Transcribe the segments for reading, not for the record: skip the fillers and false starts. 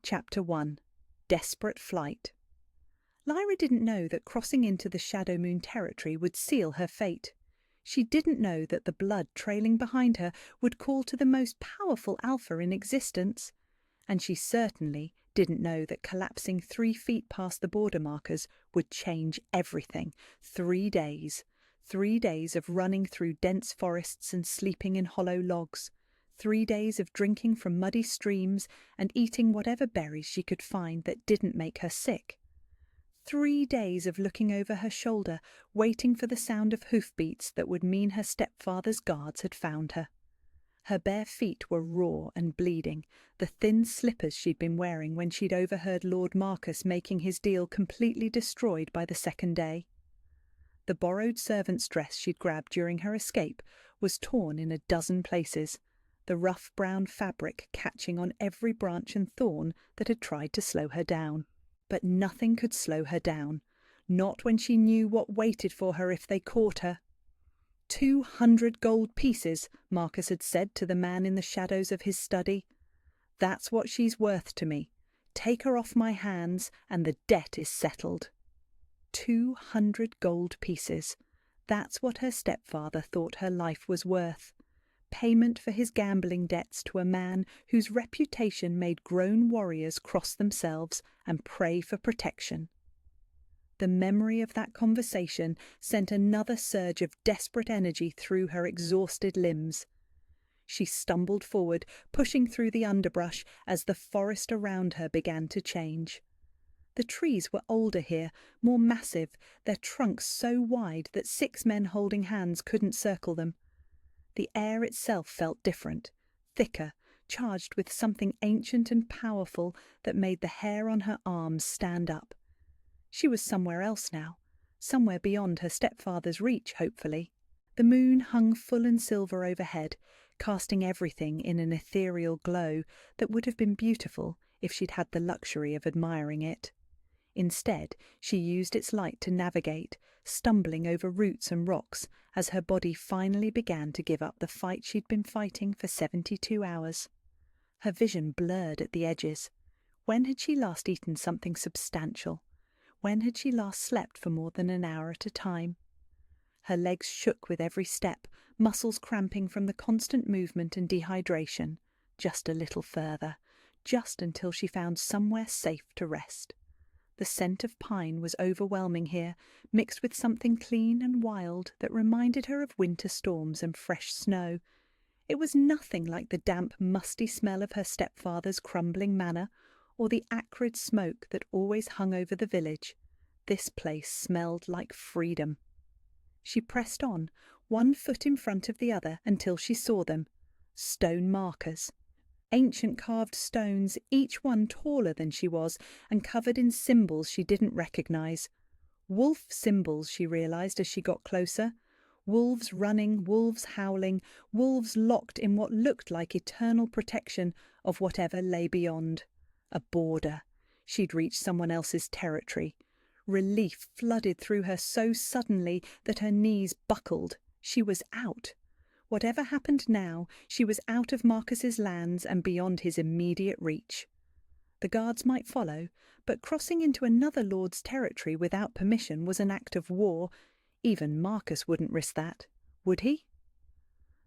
Chapter 1. Desperate Flight. Lyra didn't know that crossing into the Shadow Moon territory would seal her fate. She didn't know that the blood trailing behind her would call to the most powerful alpha in existence. And she certainly didn't know that collapsing 3 feet past the border markers would change everything. 3 days. 3 days of running through dense forests and sleeping in hollow logs. 3 days of drinking from muddy streams and eating whatever berries she could find that didn't make her sick. 3 days of looking over her shoulder, waiting for the sound of hoofbeats that would mean her stepfather's guards had found her. Her bare feet were raw and bleeding, the thin slippers she'd been wearing when she'd overheard Lord Marcus making his deal completely destroyed by the second day. The borrowed servant's dress she'd grabbed during her escape was torn in a dozen places, the rough brown fabric catching on every branch and thorn that had tried to slow her down. But nothing could slow her down, not when she knew what waited for her if they caught her. 200 gold pieces, Marcus had said to the man in the shadows of his study. That's what she's worth to me. Take her off my hands and the debt is settled. 200 gold pieces. That's what her stepfather thought her life was worth. Payment for his gambling debts to a man whose reputation made grown warriors cross themselves and pray for protection. The memory of that conversation sent another surge of desperate energy through her exhausted limbs. She stumbled forward, pushing through the underbrush as the forest around her began to change. The trees were older here, more massive, their trunks so wide that 6 men holding hands couldn't circle them. The air itself felt different, thicker, charged with something ancient and powerful that made the hair on her arms stand up. She was somewhere else now, somewhere beyond her stepfather's reach, hopefully. The moon hung full and silver overhead, casting everything in an ethereal glow that would have been beautiful if she'd had the luxury of admiring it. Instead, she used its light to navigate, stumbling over roots and rocks as her body finally began to give up the fight she'd been fighting for 72 hours. Her vision blurred at the edges. When had she last eaten something substantial? When had she last slept for more than an hour at a time? Her legs shook with every step, muscles cramping from the constant movement and dehydration. Just a little further, just until she found somewhere safe to rest. The scent of pine was overwhelming here, mixed with something clean and wild that reminded her of winter storms and fresh snow. It was nothing like the damp, musty smell of her stepfather's crumbling manor, or the acrid smoke that always hung over the village. This place smelled like freedom. She pressed on, 1 foot in front of the other, until she saw them. Stone markers. Ancient carved stones, each one taller than she was, and covered in symbols she didn't recognize. Wolf symbols, she realized as she got closer. Wolves running, wolves howling, wolves locked in what looked like eternal protection of whatever lay beyond. A border. She'd reached someone else's territory. Relief flooded through her so suddenly that her knees buckled. She was out. Whatever happened now, she was out of Marcus's lands and beyond his immediate reach. The guards might follow, but crossing into another lord's territory without permission was an act of war. Even Marcus wouldn't risk that, would he?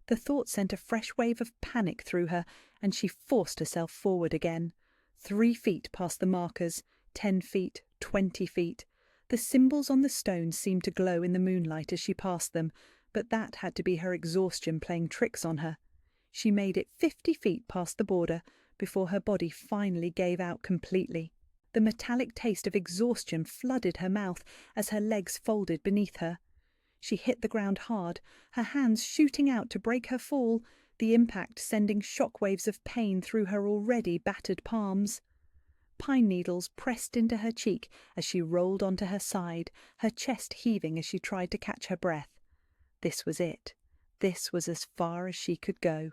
The thought sent a fresh wave of panic through her, and she forced herself forward again. 3 feet past the markers, 10 feet, 20 feet. The symbols on the stones seemed to glow in the moonlight as she passed them, but that had to be her exhaustion playing tricks on her. She made it 50 feet past the border before her body finally gave out completely. The metallic taste of exhaustion flooded her mouth as her legs folded beneath her. She hit the ground hard, her hands shooting out to break her fall, the impact sending shockwaves of pain through her already battered palms. Pine needles pressed into her cheek as she rolled onto her side, her chest heaving as she tried to catch her breath. This was it. This was as far as she could go.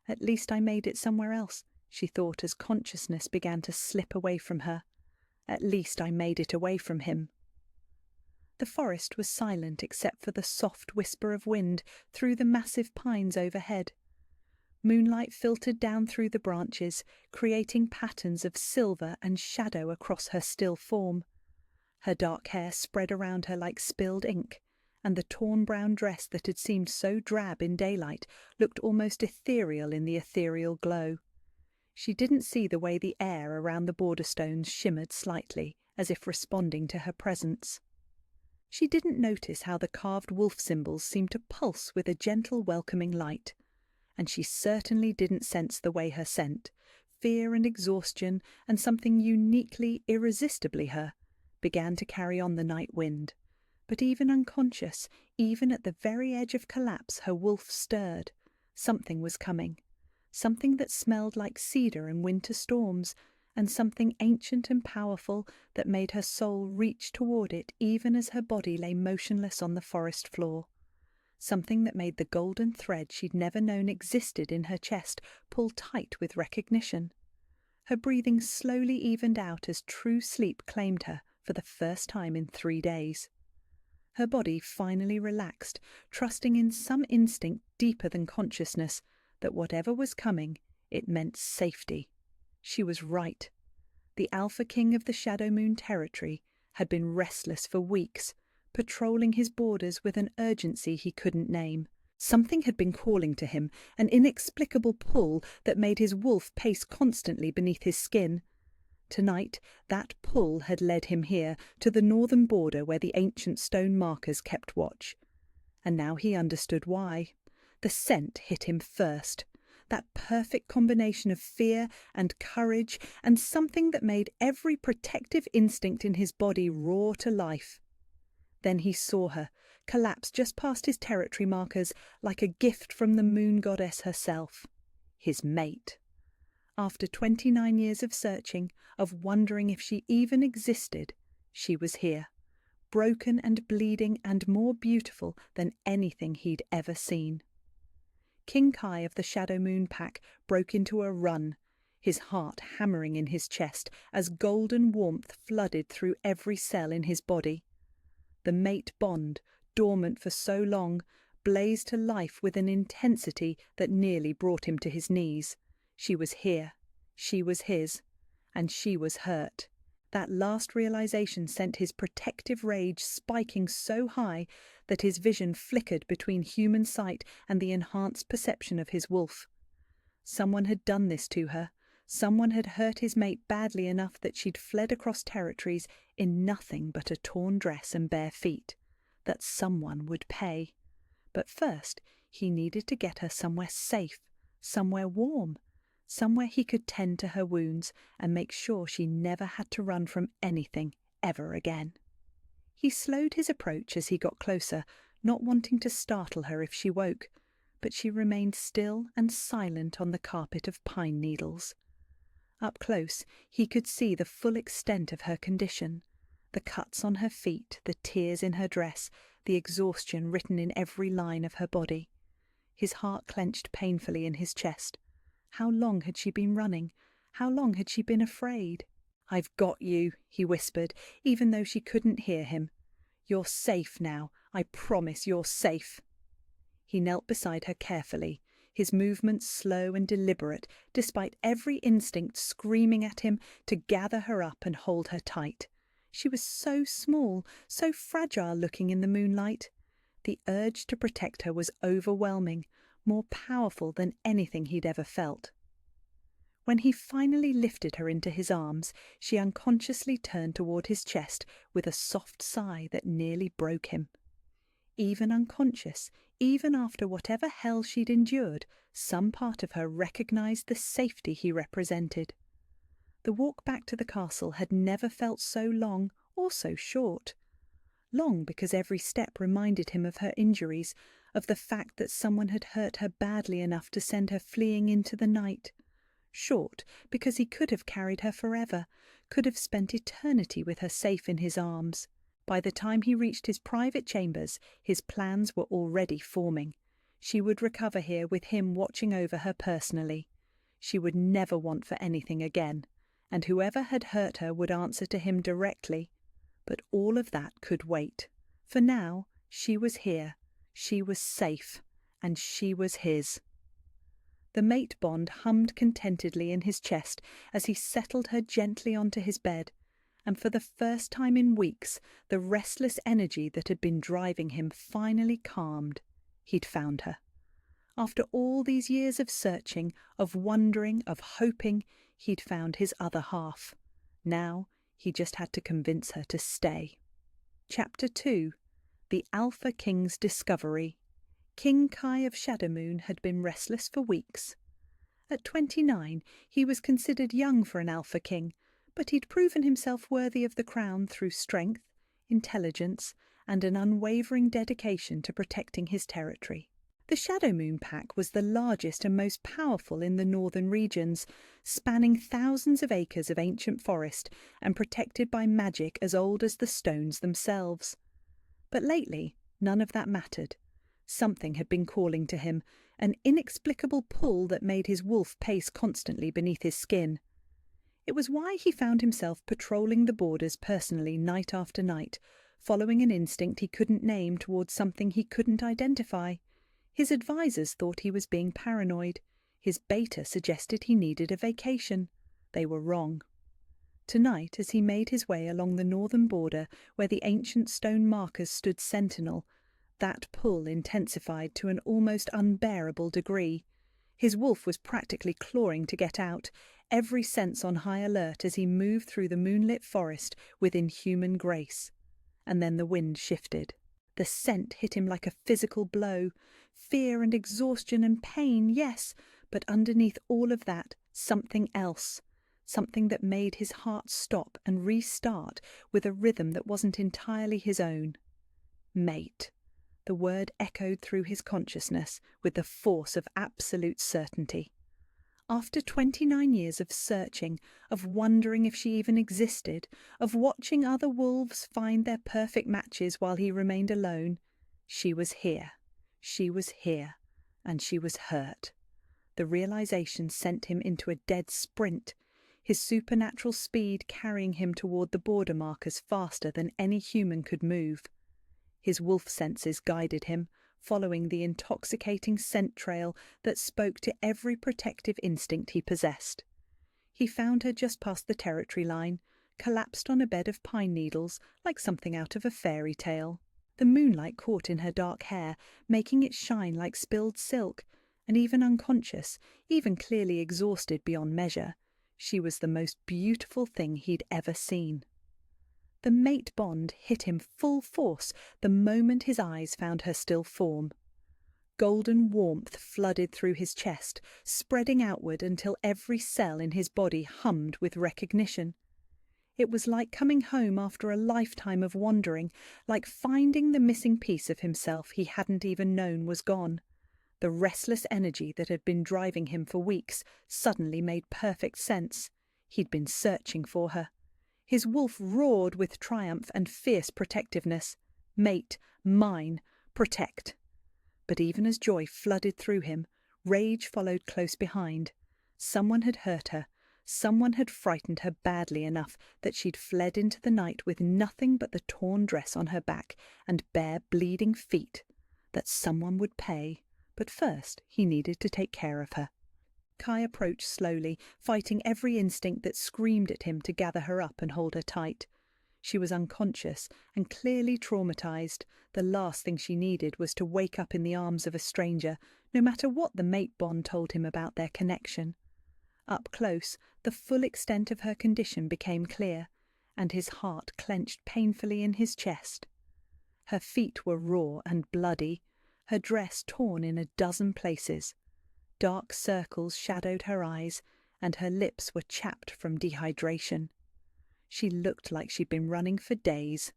At least I made it somewhere else, she thought as consciousness began to slip away from her. At least I made it away from him. The forest was silent except for the soft whisper of wind through the massive pines overhead. Moonlight filtered down through the branches, creating patterns of silver and shadow across her still form. Her dark hair spread around her like spilled ink, and the torn brown dress that had seemed so drab in daylight looked almost ethereal in the ethereal glow. She didn't see the way the air around the border stones shimmered slightly, as if responding to her presence. She didn't notice how the carved wolf symbols seemed to pulse with a gentle welcoming light, and she certainly didn't sense the way her scent, fear and exhaustion and something uniquely, irresistibly her, began to carry on the night wind. But even unconscious, even at the very edge of collapse, her wolf stirred. Something was coming. Something that smelled like cedar and winter storms, and something ancient and powerful that made her soul reach toward it even as her body lay motionless on the forest floor. Something that made the golden thread she'd never known existed in her chest pull tight with recognition. Her breathing slowly evened out as true sleep claimed her for the first time in 3 days. Her body finally relaxed, trusting in some instinct deeper than consciousness that whatever was coming, it meant safety. She was right. The Alpha King of the Shadow Moon territory had been restless for weeks, patrolling his borders with an urgency he couldn't name. Something had been calling to him, an inexplicable pull that made his wolf pace constantly beneath his skin. Tonight, that pull had led him here, to the northern border where the ancient stone markers kept watch. And now he understood why. The scent hit him first. That perfect combination of fear and courage and something that made every protective instinct in his body roar to life. Then he saw her, collapse just past his territory markers like a gift from the moon goddess herself. His mate. After 29 years of searching, of wondering if she even existed, she was here, broken and bleeding and more beautiful than anything he'd ever seen. King Kai of the Shadow Moon Pack broke into a run, his heart hammering in his chest as golden warmth flooded through every cell in his body. The mate bond, dormant for so long, blazed to life with an intensity that nearly brought him to his knees. She was here, she was his, and she was hurt. That last realization sent his protective rage spiking so high that his vision flickered between human sight and the enhanced perception of his wolf. Someone had done this to her. Someone had hurt his mate badly enough that she'd fled across territories in nothing but a torn dress and bare feet. That someone would pay. But first, he needed to get her somewhere safe, somewhere warm, somewhere he could tend to her wounds and make sure she never had to run from anything ever again. He slowed his approach as he got closer, not wanting to startle her if she woke, but she remained still and silent on the carpet of pine needles. Up close, he could see the full extent of her condition, the cuts on her feet, the tears in her dress, the exhaustion written in every line of her body. His heart clenched painfully in his chest. How long had she been running? How long had she been afraid? "I've got you," he whispered, even though she couldn't hear him. "You're safe now. I promise you're safe." He knelt beside her carefully, his movements slow and deliberate, despite every instinct screaming at him to gather her up and hold her tight. She was so small, so fragile looking in the moonlight. The urge to protect her was overwhelming, more powerful than anything he'd ever felt. When he finally lifted her into his arms, she unconsciously turned toward his chest with a soft sigh that nearly broke him. Even unconscious, even after whatever hell she'd endured, some part of her recognized the safety he represented. The walk back to the castle had never felt so long or so short. Long because every step reminded him of her injuries, of the fact that someone had hurt her badly enough to send her fleeing into the night. Short because he could have carried her forever, could have spent eternity with her safe in his arms. By the time he reached his private chambers, his plans were already forming. She would recover here with him watching over her personally. She would never want for anything again, and whoever had hurt her would answer to him directly. But all of that could wait. For now, she was here, she was safe, and she was his. The mate bond hummed contentedly in his chest as he settled her gently onto his bed, and for the first time in weeks the restless energy that had been driving him finally calmed. He'd found her. After all these years of searching, of wondering, of hoping, he'd found his other half. Now he just had to convince her to stay. Chapter 2. The Alpha King's Discovery. King Kai of Shadowmoon had been restless for weeks. At 29, he was considered young for an Alpha King, but he'd proven himself worthy of the crown through strength, intelligence, and an unwavering dedication to protecting his territory. The Shadowmoon Pack was the largest and most powerful in the northern regions, spanning thousands of acres of ancient forest and protected by magic as old as the stones themselves. But lately, none of that mattered. Something had been calling to him, an inexplicable pull that made his wolf pace constantly beneath his skin. It was why he found himself patrolling the borders personally night after night, following an instinct he couldn't name towards something he couldn't identify. His advisors thought he was being paranoid. His beta suggested he needed a vacation. They were wrong. Tonight, as he made his way along the northern border where the ancient stone markers stood sentinel, that pull intensified to an almost unbearable degree. His wolf was practically clawing to get out, every sense on high alert as he moved through the moonlit forest with inhuman grace. And then the wind shifted. The scent hit him like a physical blow. Fear and exhaustion and pain, yes, but underneath all of that, something else. Something that made his heart stop and restart with a rhythm that wasn't entirely his own. Mate. The word echoed through his consciousness with the force of absolute certainty. After 29 years of searching, of wondering if she even existed, of watching other wolves find their perfect matches while he remained alone, she was here. She was here, and she was hurt. The realization sent him into a dead sprint, his supernatural speed carrying him toward the border markers faster than any human could move. His wolf senses guided him, following the intoxicating scent trail that spoke to every protective instinct he possessed. He found her just past the territory line, collapsed on a bed of pine needles like something out of a fairy tale. The moonlight caught in her dark hair, making it shine like spilled silk, and even unconscious, even clearly exhausted beyond measure, she was the most beautiful thing he'd ever seen. The mate bond hit him full force the moment his eyes found her still form. Golden warmth flooded through his chest, spreading outward until every cell in his body hummed with recognition. It was like coming home after a lifetime of wandering, like finding the missing piece of himself he hadn't even known was gone. The restless energy that had been driving him for weeks suddenly made perfect sense. He'd been searching for her. His wolf roared with triumph and fierce protectiveness. Mate, mine, protect. But even as joy flooded through him, rage followed close behind. Someone had hurt her. Someone had frightened her badly enough that she'd fled into the night with nothing but the torn dress on her back and bare bleeding feet. That someone would pay, but first he needed to take care of her. Kai approached slowly, fighting every instinct that screamed at him to gather her up and hold her tight. She was unconscious and clearly traumatized. The last thing she needed was to wake up in the arms of a stranger, no matter what the mate bond told him about their connection. Up close, the full extent of her condition became clear, and his heart clenched painfully in his chest. Her feet were raw and bloody, her dress torn in a dozen places. Dark circles shadowed her eyes, and her lips were chapped from dehydration. She looked like she'd been running for days.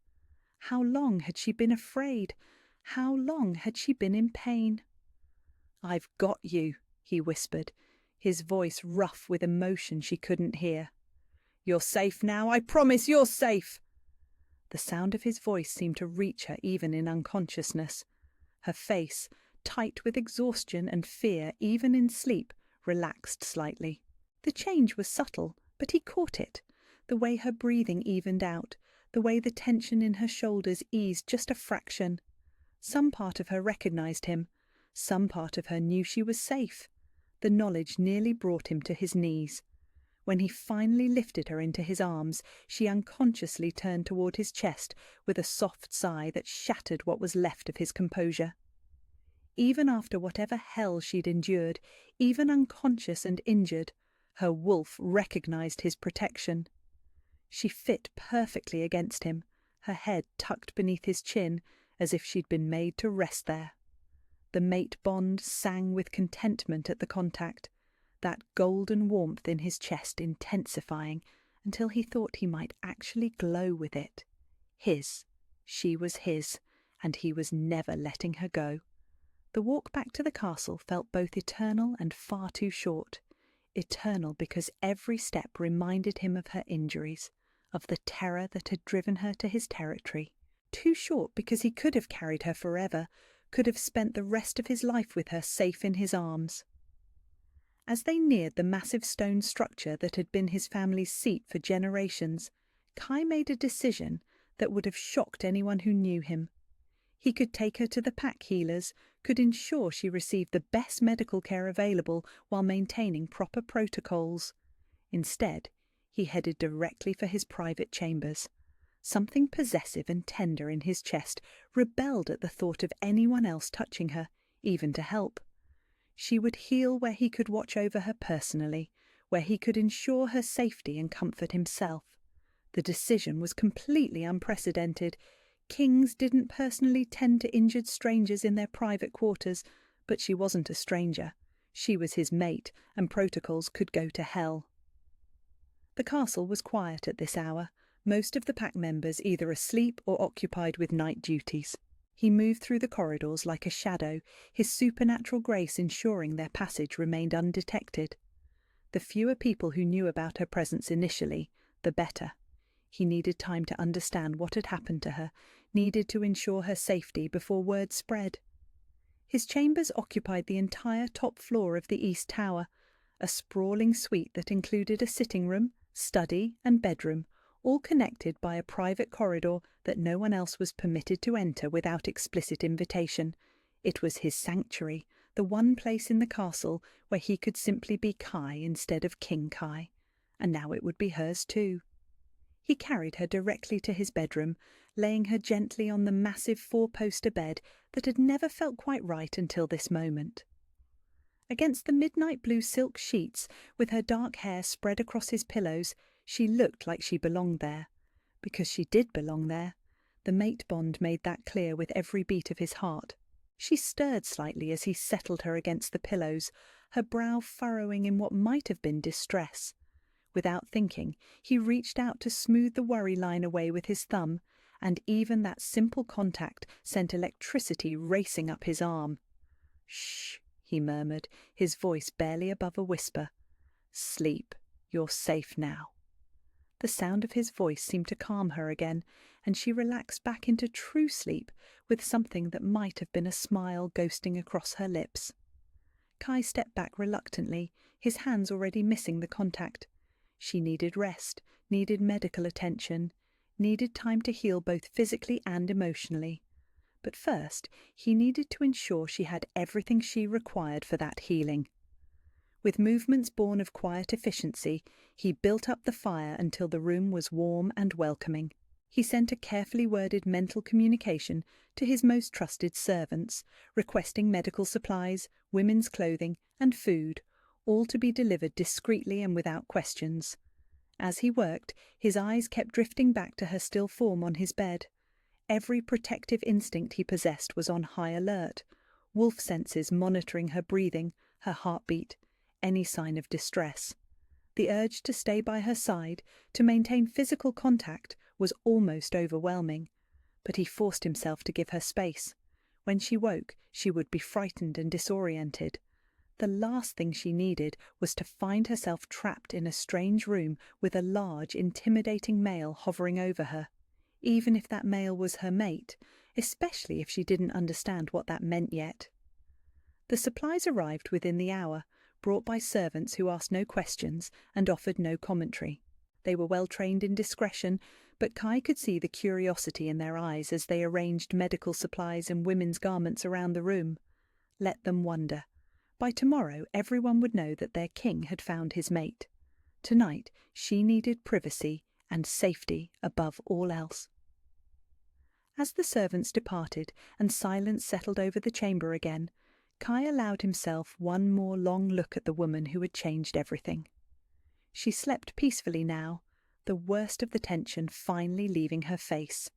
How long had she been afraid? How long had she been in pain? "I've got you," he whispered, his voice rough with emotion she couldn't hear. "You're safe now, I promise you're safe." The sound of his voice seemed to reach her even in unconsciousness. Her face, tight with exhaustion and fear even in sleep, relaxed slightly. The change was subtle, but he caught it. The way her breathing evened out, the way the tension in her shoulders eased just a fraction. Some part of her recognized him. Some part of her knew she was safe. The knowledge nearly brought him to his knees. When he finally lifted her into his arms, she unconsciously turned toward his chest with a soft sigh that shattered what was left of his composure. Even after whatever hell she'd endured, even unconscious and injured, her wolf recognized his protection. She fit perfectly against him, her head tucked beneath his chin, as if she'd been made to rest there. The mate bond sang with contentment at the contact, that golden warmth in his chest intensifying until he thought he might actually glow with it. His. She was his, and he was never letting her go. The walk back to the castle felt both eternal and far too short. Eternal because every step reminded him of her injuries, of the terror that had driven her to his territory. Too short because he could have carried her forever, could have spent the rest of his life with her safe in his arms. As they neared the massive stone structure that had been his family's seat for generations, Kai made a decision that would have shocked anyone who knew him. He could take her to the pack healers, could ensure she received the best medical care available while maintaining proper protocols. Instead, he headed directly for his private chambers. Something possessive and tender in his chest rebelled at the thought of anyone else touching her, even to help. She would heal where he could watch over her personally, where he could ensure her safety and comfort himself. The decision was completely unprecedented. Kings didn't personally tend to injured strangers in their private quarters, but she wasn't a stranger. She was his mate, and protocols could go to hell. The castle was quiet at this hour, most of the pack members either asleep or occupied with night duties. He moved through the corridors like a shadow, his supernatural grace ensuring their passage remained undetected. The fewer people who knew about her presence initially, the better. He needed time to understand what had happened to her, needed to ensure her safety before word spread. His chambers occupied the entire top floor of the East Tower, a sprawling suite that included a sitting room, study and bedroom, all connected by a private corridor that no one else was permitted to enter without explicit invitation. It was his sanctuary, the one place in the castle where he could simply be Kai instead of King Kai. And now it would be hers too. He carried her directly to his bedroom, laying her gently on the massive four-poster bed that had never felt quite right until this moment. Against the midnight blue silk sheets, with her dark hair spread across his pillows, she looked like she belonged there. Because she did belong there. The mate bond made that clear with every beat of his heart. She stirred slightly as he settled her against the pillows, her brow furrowing in what might have been distress. Without thinking, he reached out to smooth the worry line away with his thumb, and even that simple contact sent electricity racing up his arm. "Shh," he murmured, his voice barely above a whisper. "Sleep. You're safe now." The sound of his voice seemed to calm her again, and she relaxed back into true sleep with something that might have been a smile ghosting across her lips. Kai stepped back reluctantly, his hands already missing the contact. She needed rest, needed medical attention, needed time to heal both physically and emotionally. But first, he needed to ensure she had everything she required for that healing. With movements born of quiet efficiency, he built up the fire until the room was warm and welcoming. He sent a carefully worded mental communication to his most trusted servants, requesting medical supplies, women's clothing, and food, all to be delivered discreetly and without questions. As he worked, his eyes kept drifting back to her still form on his bed. Every protective instinct he possessed was on high alert, wolf senses monitoring her breathing, her heartbeat, any sign of distress. The urge to stay by her side, to maintain physical contact, was almost overwhelming, but he forced himself to give her space. When she woke, she would be frightened and disoriented. The last thing she needed was to find herself trapped in a strange room with a large, intimidating male hovering over her, even if that male was her mate, especially if she didn't understand what that meant yet. The supplies arrived within the hour, brought by servants who asked no questions and offered no commentary. They were well trained in discretion, but Kai could see the curiosity in their eyes as they arranged medical supplies and women's garments around the room. Let them wonder. By tomorrow everyone would know that their king had found his mate. Tonight she needed privacy and safety above all else. As the servants departed and silence settled over the chamber again, Kai allowed himself one more long look at the woman who had changed everything. She slept peacefully now, the worst of the tension finally leaving her face.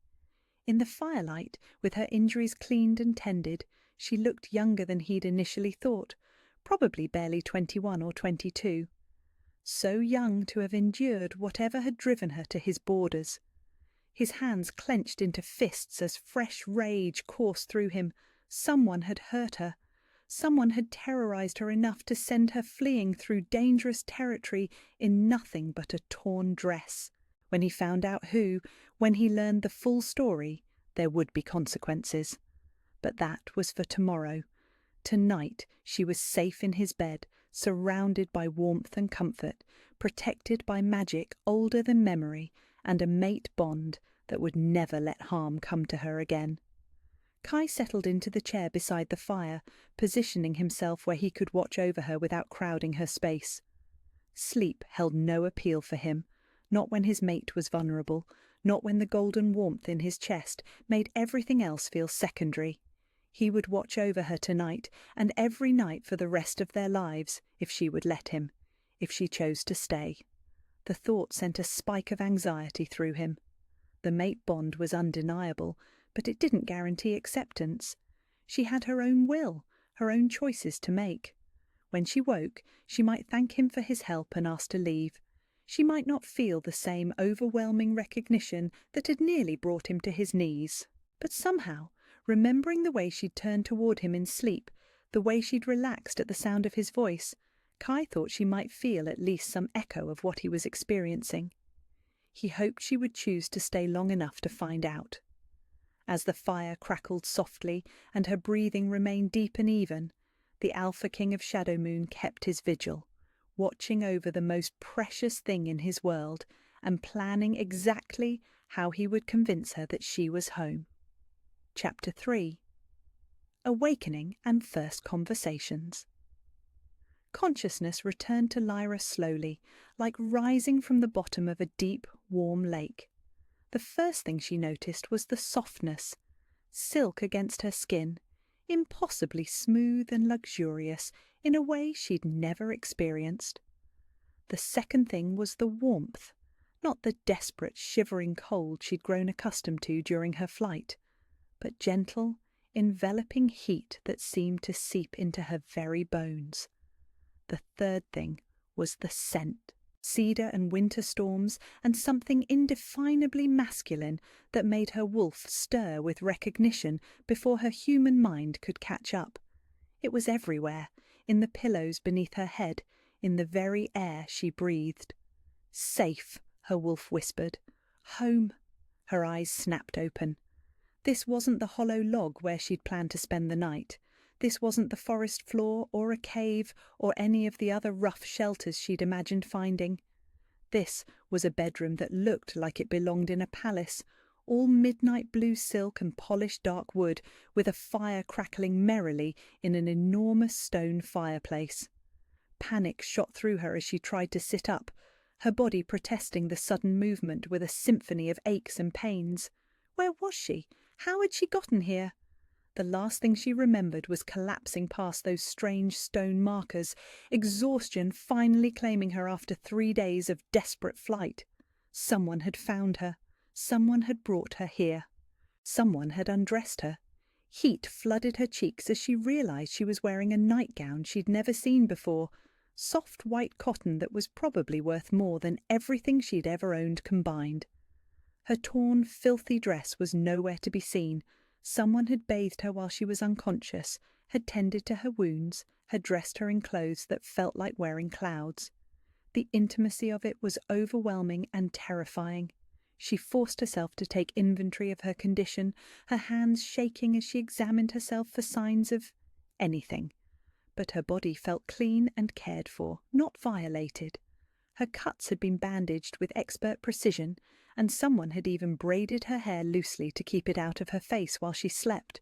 In the firelight, with her injuries cleaned and tended, she looked younger than he'd initially thought, probably barely 21 or 22. So young to have endured whatever had driven her to his borders. His hands clenched into fists as fresh rage coursed through him. Someone had hurt her. Someone had terrorized her enough to send her fleeing through dangerous territory in nothing but a torn dress. When he found out who, when he learned the full story, there would be consequences. But that was for tomorrow. Tonight she was safe in his bed, surrounded by warmth and comfort, protected by magic older than memory, and a mate bond that would never let harm come to her again. Kai settled into the chair beside the fire, positioning himself where he could watch over her without crowding her space. Sleep held no appeal for him, not when his mate was vulnerable, not when the golden warmth in his chest made everything else feel secondary. He would watch over her tonight, and every night for the rest of their lives, if she would let him, if she chose to stay. The thought sent a spike of anxiety through him. The mate bond was undeniable, but it didn't guarantee acceptance. She had her own will, her own choices to make. When she woke, she might thank him for his help and ask to leave. She might not feel the same overwhelming recognition that had nearly brought him to his knees. But somehow, remembering the way she'd turned toward him in sleep, the way she'd relaxed at the sound of his voice, Kai thought she might feel at least some echo of what he was experiencing. He hoped she would choose to stay long enough to find out. As the fire crackled softly and her breathing remained deep and even, the Alpha King of Shadowmoon kept his vigil, watching over the most precious thing in his world and planning exactly how he would convince her that she was home. Chapter 3. Awakening and First Conversations. Consciousness returned to Lyra slowly, like rising from the bottom of a deep, warm lake. The first thing she noticed was the softness, silk against her skin, impossibly smooth and luxurious in a way she'd never experienced. The second thing was the warmth, not the desperate, shivering cold she'd grown accustomed to during her flight, but gentle, enveloping heat that seemed to seep into her very bones. The third thing was the scent, cedar and winter storms, and something indefinably masculine that made her wolf stir with recognition before her human mind could catch up. It was everywhere, in the pillows beneath her head, in the very air she breathed. Safe, her wolf whispered. Home. Her eyes snapped open. This wasn't the hollow log where she'd planned to spend the night. This wasn't the forest floor or a cave or any of the other rough shelters she'd imagined finding. This was a bedroom that looked like it belonged in a palace, all midnight blue silk and polished dark wood, with a fire crackling merrily in an enormous stone fireplace. Panic shot through her as she tried to sit up, her body protesting the sudden movement with a symphony of aches and pains. Where was she? How had she gotten here? The last thing she remembered was collapsing past those strange stone markers, exhaustion finally claiming her after 3 days of desperate flight. Someone had found her. Someone had brought her here. Someone had undressed her. Heat flooded her cheeks as she realized she was wearing a nightgown she'd never seen before, soft white cotton that was probably worth more than everything she'd ever owned combined. Her torn, filthy dress was nowhere to be seen. Someone had bathed her while she was unconscious, had tended to her wounds, had dressed her in clothes that felt like wearing clouds. The intimacy of it was overwhelming and terrifying. She forced herself to take inventory of her condition, her hands shaking as she examined herself for signs of anything. But her body felt clean and cared for, not violated. Her cuts had been bandaged with expert precision, and someone had even braided her hair loosely to keep it out of her face while she slept.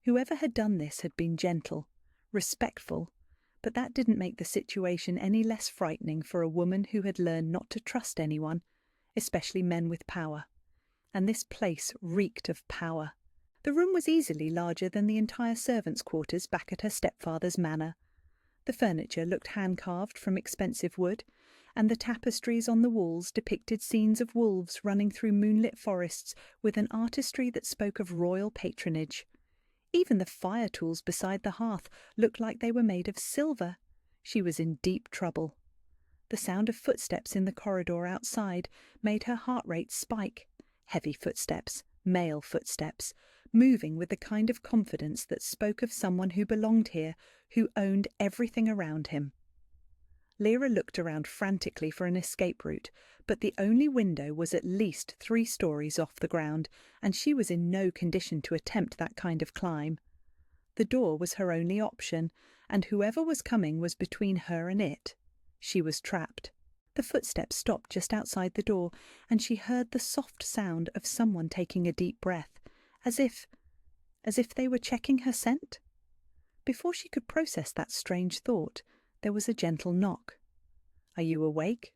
Whoever had done this had been gentle, respectful, But that didn't make the situation any less frightening for a woman who had learned not to trust anyone, especially men with power. And this place reeked of power. The room was easily larger than the entire servants' quarters back at her stepfather's manor. The furniture looked hand-carved from expensive wood, and the tapestries on the walls depicted scenes of wolves running through moonlit forests with an artistry that spoke of royal patronage. Even the fire tools beside the hearth looked like they were made of silver. She was in deep trouble. The sound of footsteps in the corridor outside made her heart rate spike. Heavy footsteps, male footsteps, moving with the kind of confidence that spoke of someone who belonged here, who owned everything around him. Lyra looked around frantically for an escape route, but the only window was at least 3 stories off the ground, and she was in no condition to attempt that kind of climb. The door was her only option, and whoever was coming was between her and it. She was trapped. The footsteps stopped just outside the door, and she heard the soft sound of someone taking a deep breath, as if they were checking her scent. Before she could process that strange thought, there was a gentle knock. "Are you awake?"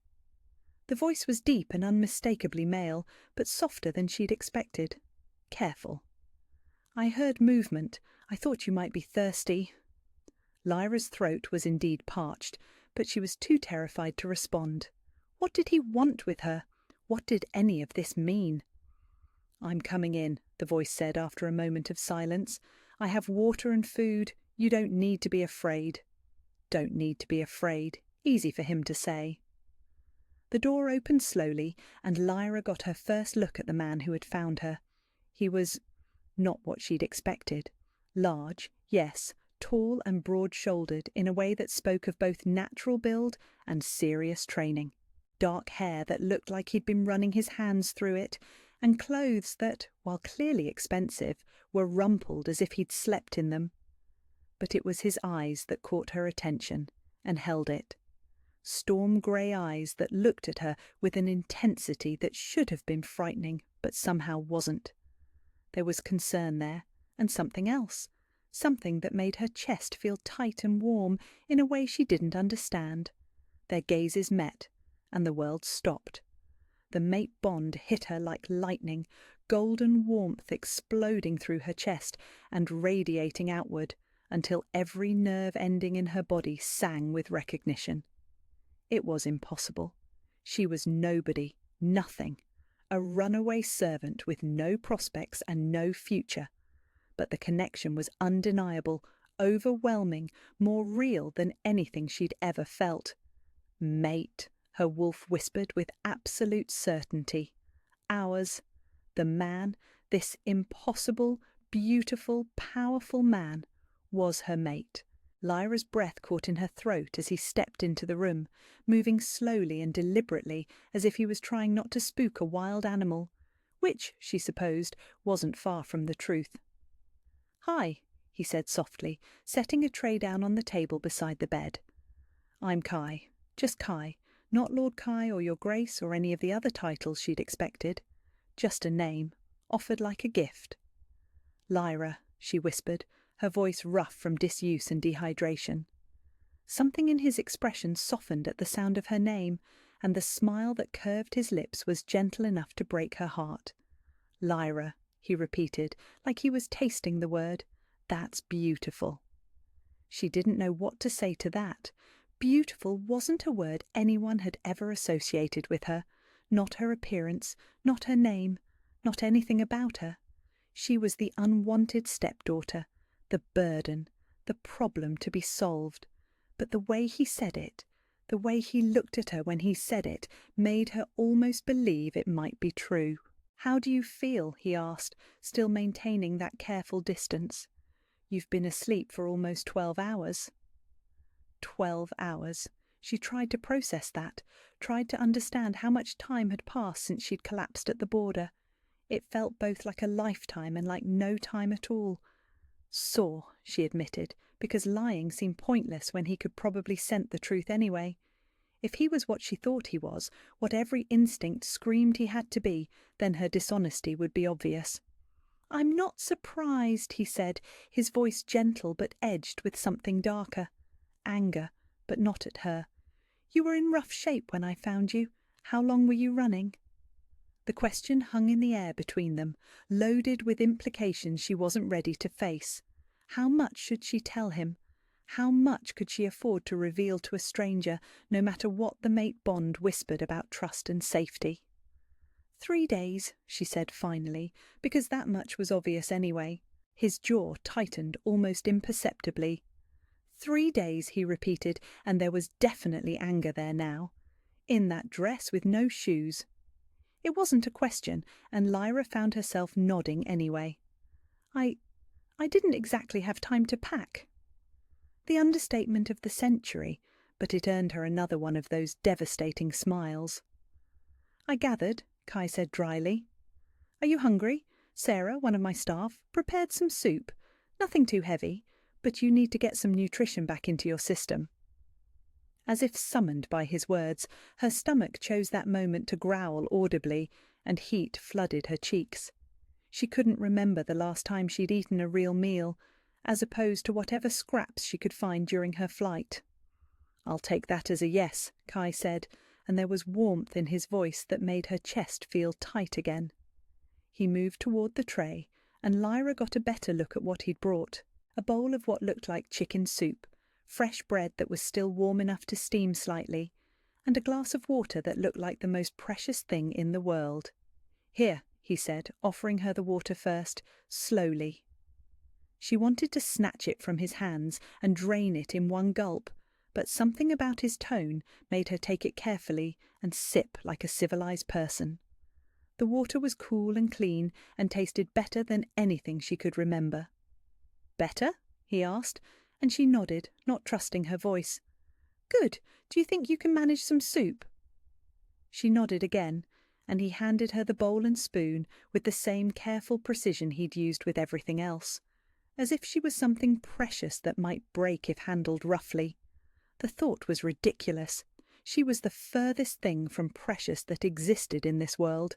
The voice was deep and unmistakably male, but softer than she'd expected. Careful. "I heard movement. I thought you might be thirsty." Lyra's throat was indeed parched, but she was too terrified to respond. What did he want with her? What did any of this mean? "I'm coming in," the voice said after a moment of silence. "I have water and food. You don't need to be afraid." Don't need to be afraid. Easy for him to say. The door opened slowly, and Lyra got her first look at the man who had found her. He was not what she'd expected. Large, yes, tall and broad-shouldered in a way that spoke of both natural build and serious training. Dark hair that looked like he'd been running his hands through it, and clothes that, while clearly expensive, were rumpled as if he'd slept in them. But it was his eyes that caught her attention and held it. Storm-grey eyes that looked at her with an intensity that should have been frightening, but somehow wasn't. There was concern there, and something else, something that made her chest feel tight and warm in a way she didn't understand. Their gazes met, and the world stopped. The mate bond hit her like lightning, golden warmth exploding through her chest and radiating outward, until every nerve ending in her body sang with recognition. It was impossible. She was nobody, nothing, a runaway servant with no prospects and no future. But the connection was undeniable, overwhelming, more real than anything she'd ever felt. "Mate," her wolf whispered with absolute certainty. Ours. The man, this impossible, beautiful, powerful man, was her mate. Lyra's breath caught in her throat as he stepped into the room, moving slowly and deliberately as if he was trying not to spook a wild animal, which, she supposed, wasn't far from the truth. "Hi," he said softly, setting a tray down on the table beside the bed. "I'm Kai. Just Kai. Not Lord Kai or Your Grace or any of the other titles she'd expected. Just a name, offered like a gift." "Lyra," she whispered, her voice rough from disuse and dehydration. Something in his expression softened at the sound of her name, and the smile that curved his lips was gentle enough to break her heart. "Lyra," he repeated, like he was tasting the word. "That's beautiful." She didn't know what to say to that. Beautiful wasn't a word anyone had ever associated with her. Not her appearance, not her name, not anything about her. She was the unwanted stepdaughter, the burden, the problem to be solved. But the way he said it, the way he looked at her when he said it, made her almost believe it might be true. "How do you feel?" he asked, still maintaining that careful distance. "You've been asleep for almost 12 hours. 12 hours. She tried to process that, tried to understand how much time had passed since she'd collapsed at the border. It felt both like a lifetime and like no time at all. "Sore," she admitted, because lying seemed pointless when he could probably scent the truth anyway. If he was what she thought he was, what every instinct screamed he had to be, then her dishonesty would be obvious. "I'm not surprised," he said, his voice gentle but edged with something darker. anger, but not at her. "You were in rough shape when I found you. How long were you running?" The question hung in the air between them, loaded with implications she wasn't ready to face. How much should she tell him? How much could she afford to reveal to a stranger, no matter what the mate bond whispered about trust and safety? 3 days, she said finally, because that much was obvious anyway. His jaw tightened almost imperceptibly. 3 days, he repeated, and there was definitely anger there now. In that dress with no shoes. It wasn't a question, and Lyra found herself nodding anyway. I didn't exactly have time to pack." The understatement of the century, but it earned her another one of those devastating smiles. "I gathered," Kai said dryly. "Are you hungry? Sarah, one of my staff, prepared some soup. Nothing too heavy, but you need to get some nutrition back into your system." As if summoned by his words, her stomach chose that moment to growl audibly, and heat flooded her cheeks. She couldn't remember the last time she'd eaten a real meal, as opposed to whatever scraps she could find during her flight. "I'll take that as a yes," Kai said, and there was warmth in his voice that made her chest feel tight again. He moved toward the tray, and Lyra got a better look at what he'd brought. A bowl of what looked like chicken soup, fresh bread that was still warm enough to steam slightly, and a glass of water that looked like the most precious thing in the world. "Here," he said, offering her the water first, slowly. She wanted to snatch it from his hands and drain it in one gulp, but something about his tone made her take it carefully and sip like a civilized person. The water was cool and clean and tasted better than anything she could remember. "Better?" he asked, and she nodded, not trusting her voice. "Good. Do you think you can manage some soup?" She nodded again, and he handed her the bowl and spoon with the same careful precision he'd used with everything else, as if she was something precious that might break if handled roughly. The thought was ridiculous. She was the furthest thing from precious that existed in this world.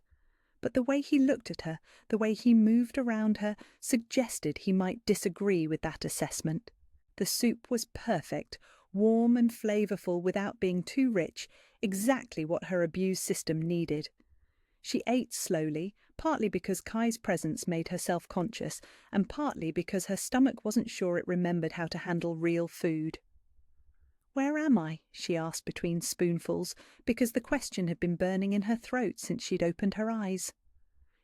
But the way he looked at her, the way he moved around her, suggested he might disagree with that assessment. The soup was perfect, warm and flavourful without being too rich, exactly what her abused system needed. She ate slowly, partly because Kai's presence made her self-conscious, and partly because her stomach wasn't sure it remembered how to handle real food. "Where am I?" she asked between spoonfuls, because the question had been burning in her throat since she'd opened her eyes.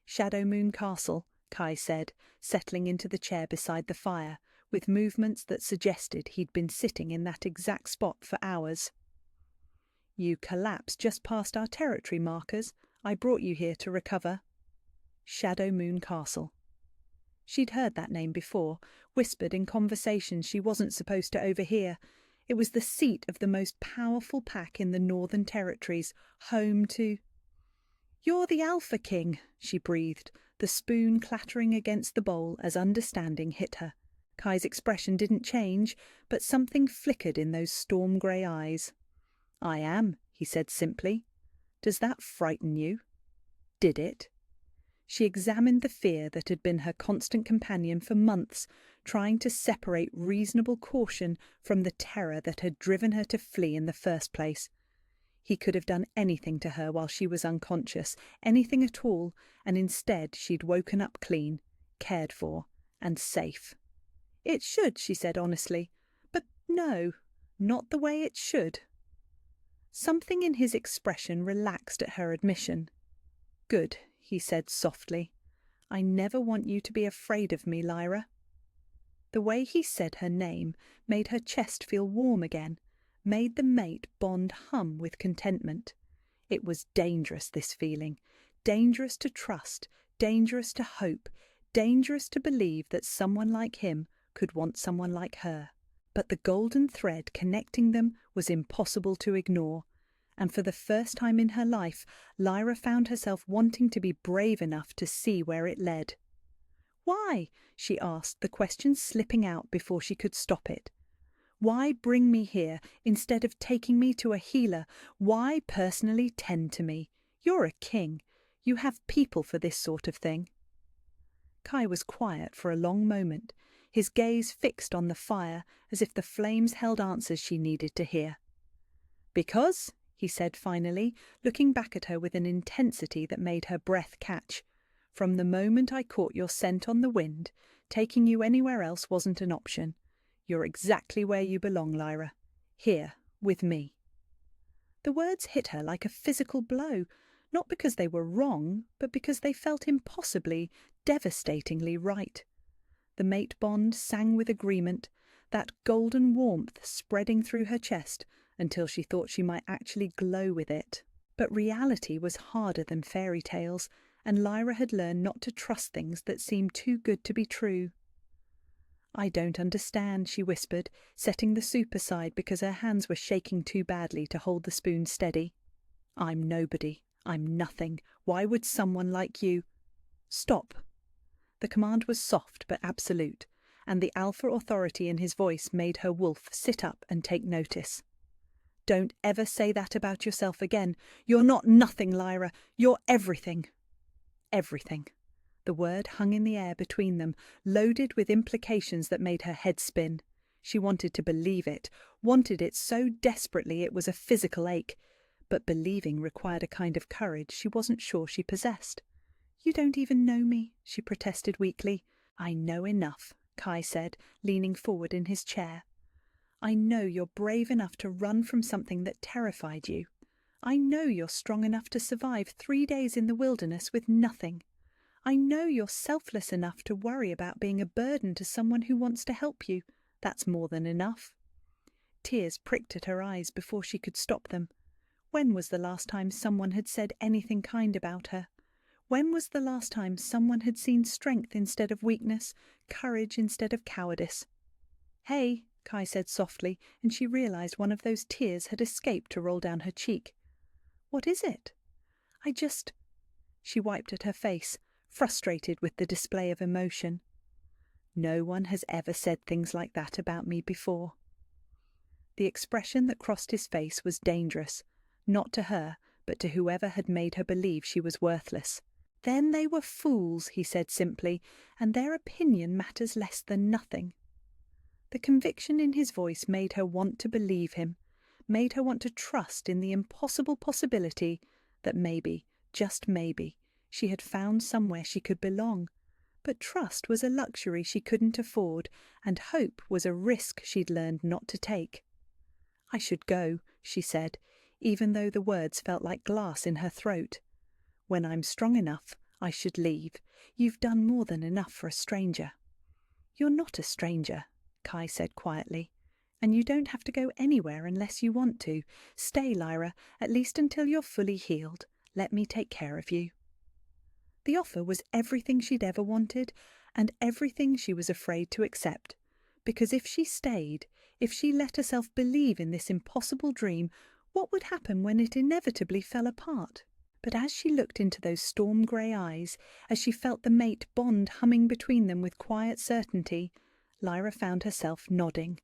"Shadow Moon Castle," Kai said, settling into the chair beside the fire, with movements that suggested he'd been sitting in that exact spot for hours. "You collapsed just past our territory markers. I brought you here to recover." Shadow Moon Castle. She'd heard that name before, whispered in conversations she wasn't supposed to overhear. It was the seat of the most powerful pack in the Northern Territories, home to... "You're the Alpha King," she breathed, the spoon clattering against the bowl as understanding hit her. Kai's expression didn't change, but something flickered in those storm-grey eyes. "I am," he said simply. "Does that frighten you?" Did it? She examined the fear that had been her constant companion for months, trying to separate reasonable caution from the terror that had driven her to flee in the first place. He could have done anything to her while she was unconscious, anything at all, and instead she'd woken up clean, cared for, and safe. "It should," she said honestly, "but no, not the way it should." Something in his expression relaxed at her admission. "Good," he said softly. "I never want you to be afraid of me, Lyra." The way he said her name made her chest feel warm again, made the mate bond hum with contentment. It was dangerous, this feeling. Dangerous to trust, dangerous to hope, dangerous to believe that someone like him could want someone like her. But the golden thread connecting them was impossible to ignore, and for the first time in her life, Lyra found herself wanting to be brave enough to see where it led. "Why?" she asked, the question slipping out before she could stop it. "Why bring me here instead of taking me to a healer? Why personally tend to me? You're a king. You have people for this sort of thing." Kai was quiet for a long moment. his gaze fixed on the fire as if the flames held answers she needed to hear. "Because," he said finally, looking back at her with an intensity that made her breath catch, "from the moment I caught your scent on the wind, taking you anywhere else wasn't an option. You're exactly where you belong, Lyra. Here, with me." The words hit her like a physical blow, not because they were wrong, but because they felt impossibly, devastatingly right. The mate bond sang with agreement, that golden warmth spreading through her chest until she thought she might actually glow with it. But reality was harder than fairy tales, and Lyra had learned not to trust things that seemed too good to be true. "I don't understand," she whispered, setting the soup aside because her hands were shaking too badly to hold the spoon steady. "I'm nobody. I'm nothing. Why would someone like you—" "Stop." The command was soft but absolute, and the alpha authority in his voice made her wolf sit up and take notice. "Don't ever say that about yourself again. You're not nothing, Lyra. You're everything." Everything. The word hung in the air between them, loaded with implications that made her head spin. She wanted to believe it, wanted it so desperately it was a physical ache. But believing required a kind of courage she wasn't sure she possessed. "You don't even know me," she protested weakly. "I know enough," Kai said, leaning forward in his chair. "I know you're brave enough to run from something that terrified you. I know you're strong enough to survive 3 days in the wilderness with nothing. I know you're selfless enough to worry about being a burden to someone who wants to help you. That's more than enough." Tears pricked at her eyes before she could stop them. When was the last time someone had said anything kind about her? When was the last time someone had seen strength instead of weakness, courage instead of cowardice? "Hey," Kai said softly, and she realized one of those tears had escaped to roll down her cheek. "What is it?" "I just—" She wiped at her face, frustrated with the display of emotion. "No one has ever said things like that about me before." The expression that crossed his face was dangerous, not to her, but to whoever had made her believe she was worthless. "Then they were fools," he said simply, "and their opinion matters less than nothing." The conviction in his voice made her want to believe him, made her want to trust in the impossible possibility that maybe, just maybe, she had found somewhere she could belong. But trust was a luxury she couldn't afford, and hope was a risk she'd learned not to take. "I should go," she said, even though the words felt like glass in her throat. "When I'm strong enough, I should leave. You've done more than enough for a stranger." "You're not a stranger," Kai said quietly, "and you don't have to go anywhere unless you want to. Stay, Lyra, at least until you're fully healed. Let me take care of you." The offer was everything she'd ever wanted, and everything she was afraid to accept. Because if she stayed, if she let herself believe in this impossible dream, what would happen when it inevitably fell apart? But as she looked into those storm-grey eyes, as she felt the mate bond humming between them with quiet certainty, Lyra found herself nodding.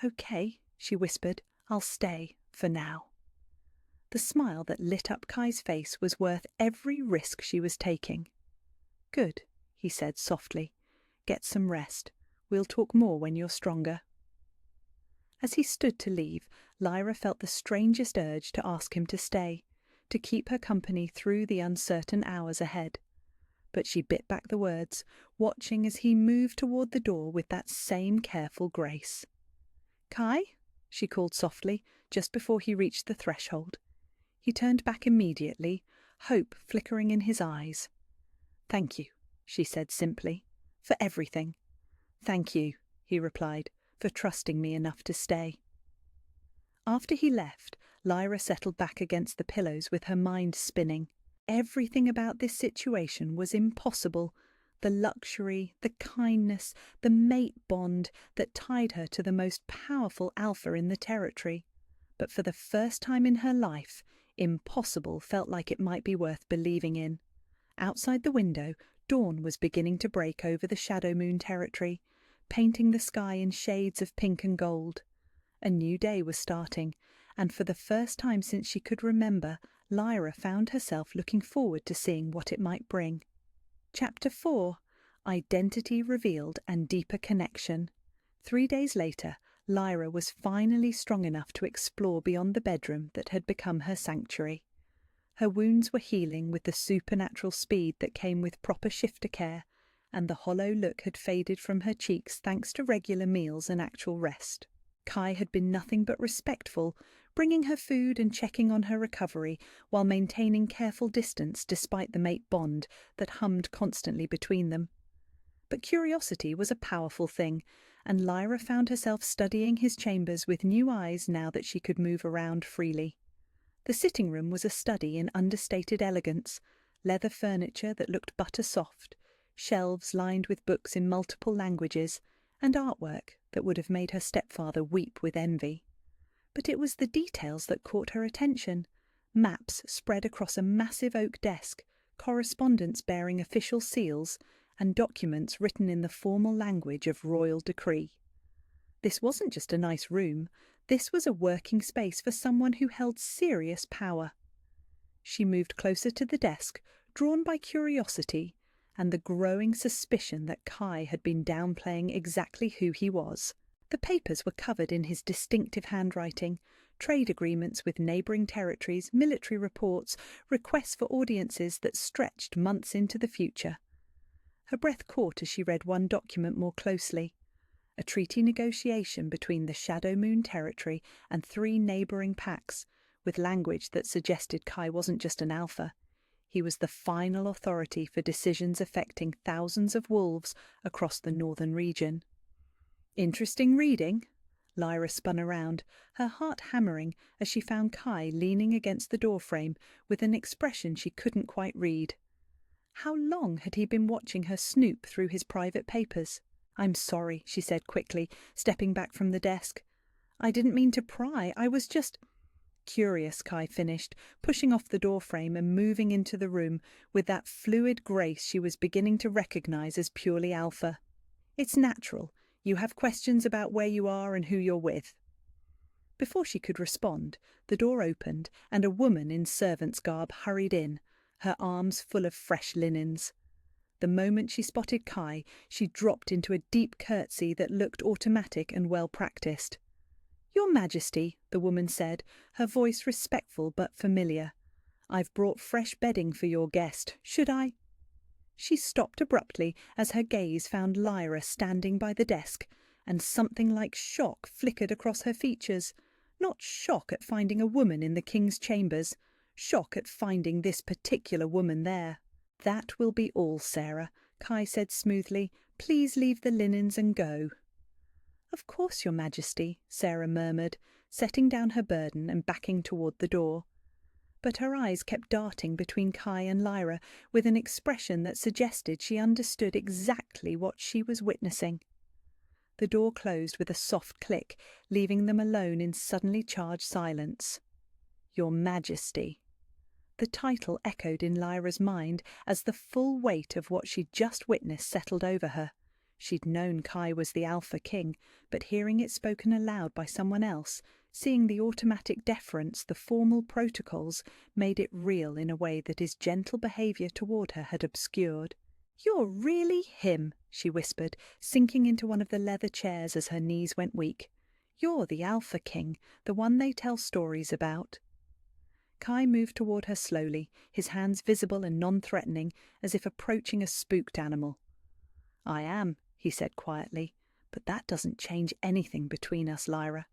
"Okay," she whispered, "I'll stay, for now." The smile that lit up Kai's face was worth every risk she was taking. "Good," he said softly. "Get some rest. We'll talk more when you're stronger." As he stood to leave, Lyra felt the strangest urge to ask him to stay, to keep her company through the uncertain hours ahead. But she bit back the words, watching as he moved toward the door with that same careful grace. "Kai?" she called softly, just before he reached the threshold. He turned back immediately, hope flickering in his eyes. "Thank you," she said simply, "for everything." "Thank you," he replied, "for trusting me enough to stay." After he left, Lyra settled back against the pillows with her mind spinning. Everything about this situation was impossible. The luxury, the kindness, the mate bond that tied her to the most powerful alpha in the territory. But for the first time in her life, impossible felt like it might be worth believing in. Outside the window, dawn was beginning to break over the Shadow Moon territory, painting the sky in shades of pink and gold. A new day was starting, and for the first time since she could remember, Lyra found herself looking forward to seeing what it might bring. Chapter 4. Identity revealed and deeper connection. 3 days later, Lyra was finally strong enough to explore beyond the bedroom that had become her sanctuary. Her wounds were healing with the supernatural speed that came with proper shifter care, and the hollow look had faded from her cheeks thanks to regular meals and actual rest. Kai had been nothing but respectful, bringing her food and checking on her recovery while maintaining careful distance despite the mate bond that hummed constantly between them. But curiosity was a powerful thing, and Lyra found herself studying his chambers with new eyes now that she could move around freely. The sitting room was a study in understated elegance, leather furniture that looked butter soft, shelves lined with books in multiple languages, and artwork that would have made her stepfather weep with envy. But it was the details that caught her attention. Maps spread across a massive oak desk, correspondence bearing official seals, and documents written in the formal language of royal decree. This wasn't just a nice room, this was a working space for someone who held serious power. She moved closer to the desk, drawn by curiosity and the growing suspicion that Kai had been downplaying exactly who he was. The papers were covered in his distinctive handwriting, trade agreements with neighbouring territories, military reports, requests for audiences that stretched months into the future. Her breath caught as she read one document more closely. A treaty negotiation between the Shadow Moon territory and 3 neighbouring pacts, with language that suggested Kai wasn't just an alpha. He was the final authority for decisions affecting thousands of wolves across the northern region. Interesting reading. Lyra spun around, her heart hammering as she found Kai leaning against the doorframe with an expression she couldn't quite read. How long had he been watching her snoop through his private papers? "I'm sorry," she said quickly, stepping back from the desk. "I didn't mean to pry, I was just—" "Curious," Kai finished, pushing off the doorframe and moving into the room with that fluid grace she was beginning to recognize as purely alpha. "It's natural. You have questions about where you are and who you're with." Before she could respond, the door opened and a woman in servant's garb hurried in, her arms full of fresh linens. The moment she spotted Kai, she dropped into a deep curtsy that looked automatic and well-practiced. "Your Majesty," the woman said, her voice respectful but familiar. "I've brought fresh bedding for your guest. Should I—" She stopped abruptly as her gaze found Lyra standing by the desk, and something like shock flickered across her features. Not shock at finding a woman in the king's chambers, shock at finding this particular woman there. "That will be all, Sarah," Kai said smoothly. "Please leave the linens and go." "Of course, Your Majesty," Sarah murmured, setting down her burden and backing toward the door. But her eyes kept darting between Kai and Lyra with an expression that suggested she understood exactly what she was witnessing. The door closed with a soft click, leaving them alone in suddenly charged silence. "Your Majesty." The title echoed in Lyra's mind as the full weight of what she'd just witnessed settled over her. She'd known Kai was the Alpha King, but hearing it spoken aloud by someone else, seeing the automatic deference, the formal protocols, made it real in a way that his gentle behaviour toward her had obscured. "You're really him," she whispered, sinking into one of the leather chairs as her knees went weak. "You're the Alpha King, the one they tell stories about." Kai moved toward her slowly, his hands visible and non-threatening, as if approaching a spooked animal. "I am," he said quietly, "but that doesn't change anything between us, Lyra."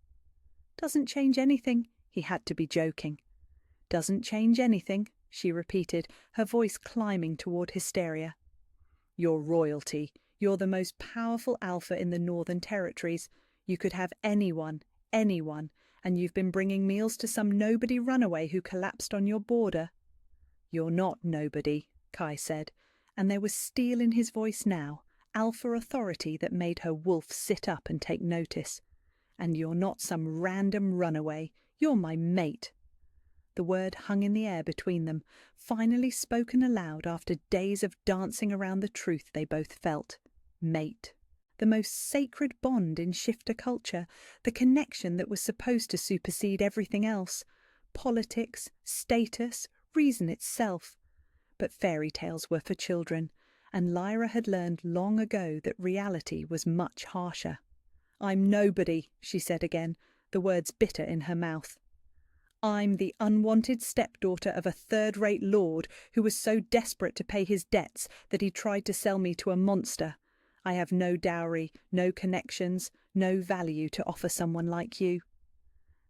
"Doesn't change anything?" He had to be joking. "Doesn't change anything," she repeated, her voice climbing toward hysteria. "You're royalty. You're the most powerful alpha in the Northern Territories. You could have anyone, and you've been bringing meals to some nobody runaway who collapsed on your border." "You're not nobody," Kai said, and there was steel in his voice now, alpha authority that made her wolf sit up and take notice. "And you're not some random runaway. You're my mate." The word hung in the air between them, finally spoken aloud after days of dancing around the truth they both felt. Mate. The most sacred bond in shifter culture, the connection that was supposed to supersede everything else. Politics, status, reason itself. But fairy tales were for children, and Lyra had learned long ago that reality was much harsher. "I'm nobody," she said again, the words bitter in her mouth. "I'm the unwanted stepdaughter of a third-rate lord who was so desperate to pay his debts that he tried to sell me to a monster. I have no dowry, no connections, no value to offer someone like you."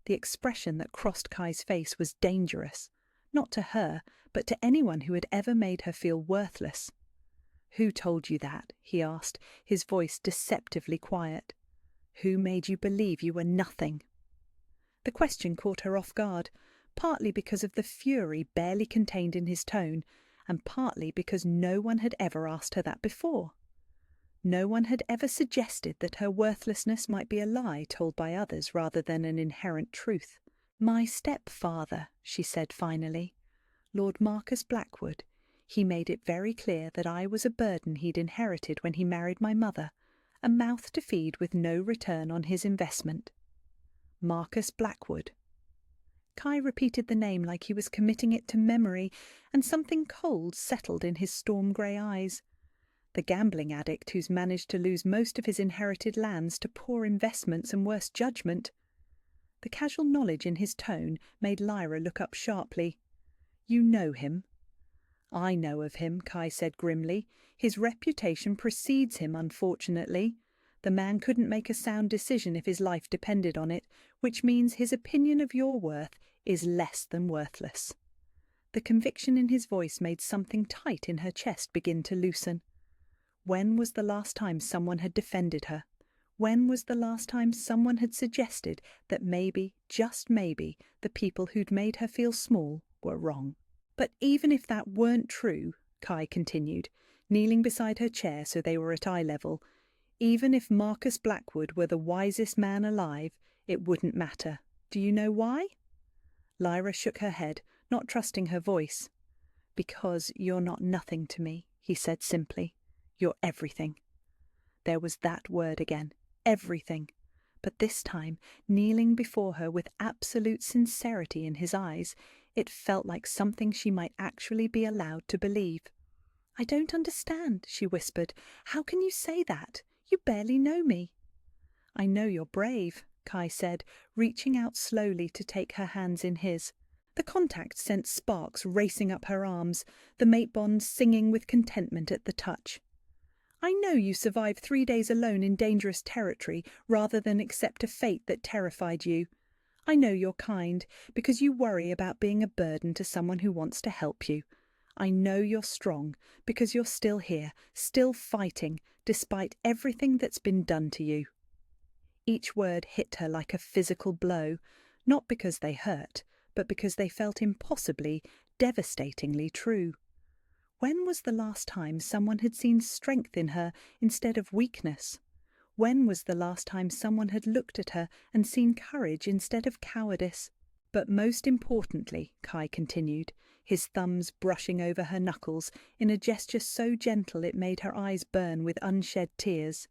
The expression that crossed Kai's face was dangerous, not to her, but to anyone who had ever made her feel worthless. "Who told you that?" he asked, his voice deceptively quiet. "Who made you believe you were nothing?" The question caught her off guard, partly because of the fury barely contained in his tone, and partly because no one had ever asked her that before. No one had ever suggested that her worthlessness might be a lie told by others rather than an inherent truth. "My stepfather," she said finally. "Lord Marcus Blackwood. He made it very clear that I was a burden he'd inherited when he married my mother, a mouth to feed with no return on his investment." Marcus Blackwood. Kai repeated the name like he was committing it to memory, and something cold settled in his storm-grey eyes. The gambling addict who's managed to lose most of his inherited lands to poor investments and worse judgment. The casual knowledge in his tone made Lyra look up sharply. "You know him?" "I know of him," Kai said grimly. "His reputation precedes him, unfortunately. The man couldn't make a sound decision if his life depended on it, which means his opinion of your worth is less than worthless." The conviction in his voice made something tight in her chest begin to loosen. When was the last time someone had defended her? When was the last time someone had suggested that maybe, just maybe, the people who'd made her feel small were wrong? "But even if that weren't true," Kai continued, kneeling beside her chair so they were at eye level, "even if Marcus Blackwood were the wisest man alive, it wouldn't matter. Do you know why?" Lyra shook her head, not trusting her voice. "Because you're not nothing to me," he said simply. "You're everything." There was that word again, everything. But this time, kneeling before her with absolute sincerity in his eyes, it felt like something she might actually be allowed to believe. "I don't understand," she whispered. "How can you say that? You barely know me." "I know you're brave," Kai said, reaching out slowly to take her hands in his. The contact sent sparks racing up her arms, the mate bond singing with contentment at the touch. "I know you survived 3 days alone in dangerous territory rather than accept a fate that terrified you. I know you're kind, because you worry about being a burden to someone who wants to help you. I know you're strong, because you're still here, still fighting, despite everything that's been done to you." Each word hit her like a physical blow, not because they hurt, but because they felt impossibly, devastatingly true. When was the last time someone had seen strength in her instead of weakness? When was the last time someone had looked at her and seen courage instead of cowardice? "But most importantly," Kai continued, his thumbs brushing over her knuckles in a gesture so gentle it made her eyes burn with unshed tears,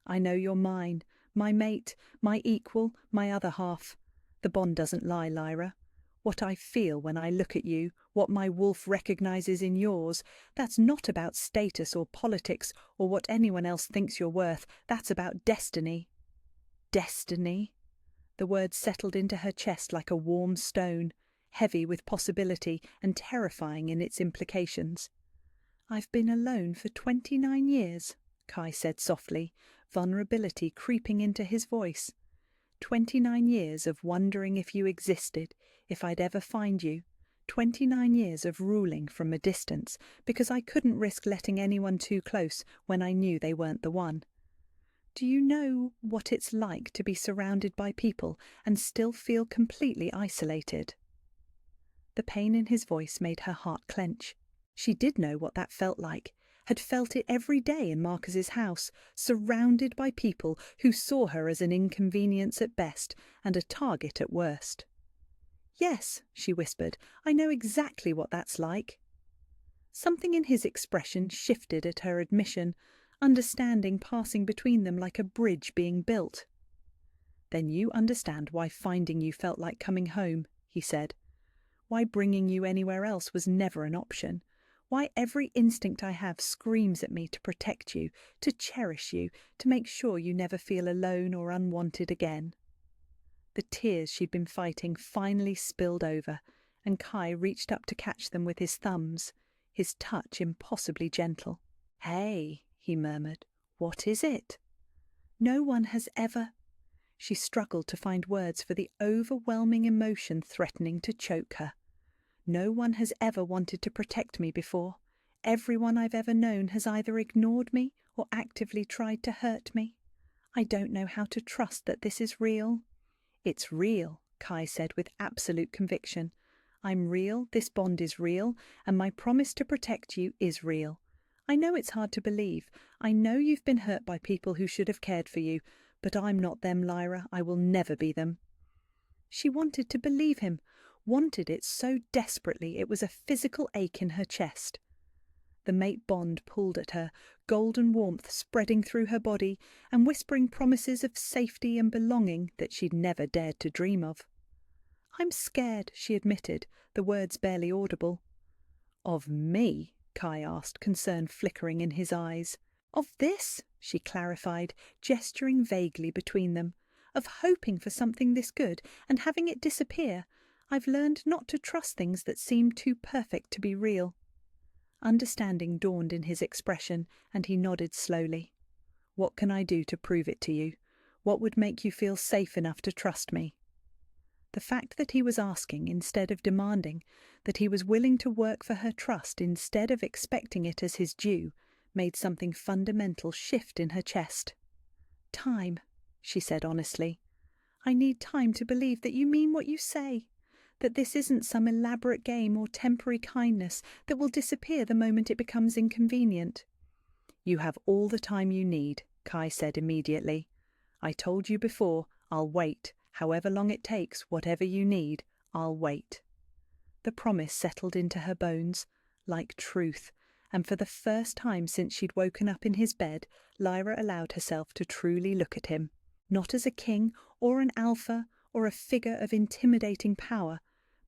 "I know you're mine, my mate, my equal, my other half. The bond doesn't lie, Lyra. What I feel when I look at you, what my wolf recognises in yours, that's not about status or politics or what anyone else thinks you're worth. That's about destiny." Destiny? The word settled into her chest like a warm stone, heavy with possibility and terrifying in its implications. "I've been alone for 29 years, Kai said softly, vulnerability creeping into his voice. 29 years of wondering if you existed, if I'd ever find you. 29 years of ruling from a distance, because I couldn't risk letting anyone too close when I knew they weren't the one. Do you know what it's like to be surrounded by people and still feel completely isolated?" The pain in his voice made her heart clench. She did know what that felt like, had felt it every day in Marcus's house, surrounded by people who saw her as an inconvenience at best and a target at worst. "Yes," she whispered, "I know exactly what that's like." Something in his expression shifted at her admission, understanding passing between them like a bridge being built. "Then you understand why finding you felt like coming home," he said. "Why bringing you anywhere else was never an option. Why every instinct I have screams at me to protect you, to cherish you, to make sure you never feel alone or unwanted again. The tears she'd been fighting finally spilled over, and Kai reached up to catch them with his thumbs, his touch impossibly gentle. "Hey," he murmured, "what is it?" "No one has ever—" She struggled to find words for the overwhelming emotion threatening to choke her. "No one has ever wanted to protect me before. Everyone I've ever known has either ignored me or actively tried to hurt me. I don't know how to trust that this is real." "It's real," Kai said with absolute conviction. "I'm real, this bond is real, and my promise to protect you is real. I know it's hard to believe. I know you've been hurt by people who should have cared for you, but I'm not them, Lyra. I will never be them." She wanted to believe him, wanted it so desperately it was a physical ache in her chest. The mate bond pulled at her, golden warmth spreading through her body and whispering promises of safety and belonging that she'd never dared to dream of. "I'm scared," she admitted, the words barely audible. "Of me?" Kai asked, concern flickering in his eyes. "Of this," she clarified, gesturing vaguely between them. "Of hoping for something this good and having it disappear. I've learned not to trust things that seem too perfect to be real." Understanding dawned in his expression, and he nodded slowly. "What can I do to prove it to you? What would make you feel safe enough to trust me?" The fact that he was asking instead of demanding, that he was willing to work for her trust instead of expecting it as his due, made something fundamental shift in her chest. "Time," she said honestly. "I need time to believe that you mean what you say, that this isn't some elaborate game or temporary kindness that will disappear the moment it becomes inconvenient." "You have all the time you need," Kai said immediately. "I told you before, I'll wait. However long it takes, whatever you need, I'll wait." The promise settled into her bones, like truth, and for the first time since she'd woken up in his bed, Lyra allowed herself to truly look at him, not as a king or an alpha or a figure of intimidating power,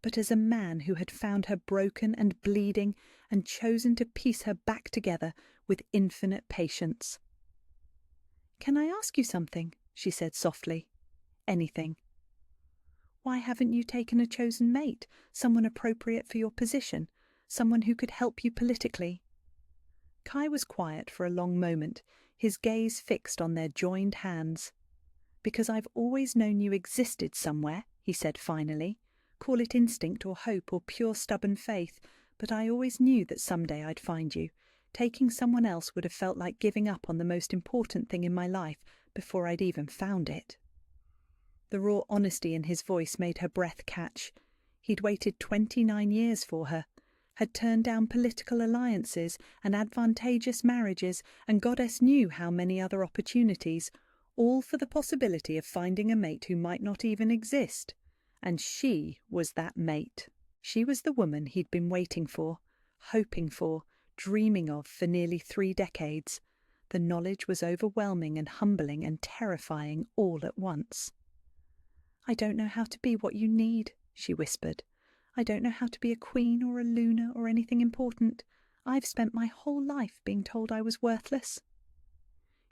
but as a man who had found her broken and bleeding and chosen to piece her back together with infinite patience. "Can I ask you something?" she said softly. "Anything." "Why haven't you taken a chosen mate, someone appropriate for your position, someone who could help you politically?" Kai was quiet for a long moment, his gaze fixed on their joined hands. "Because I've always known you existed somewhere," he said finally. "Call it instinct or hope or pure stubborn faith, but I always knew that someday I'd find you. Taking someone else would have felt like giving up on the most important thing in my life before I'd even found it." The raw honesty in his voice made her breath catch. He'd waited 29 years for her, had turned down political alliances and advantageous marriages and goddess knew how many other opportunities, all for the possibility of finding a mate who might not even exist. And she was that mate. She was the woman he'd been waiting for, hoping for, dreaming of for nearly 3 decades. The knowledge was overwhelming and humbling and terrifying all at once. "I don't know how to be what you need," she whispered. "I don't know how to be a queen or a Luna or anything important. I've spent my whole life being told I was worthless."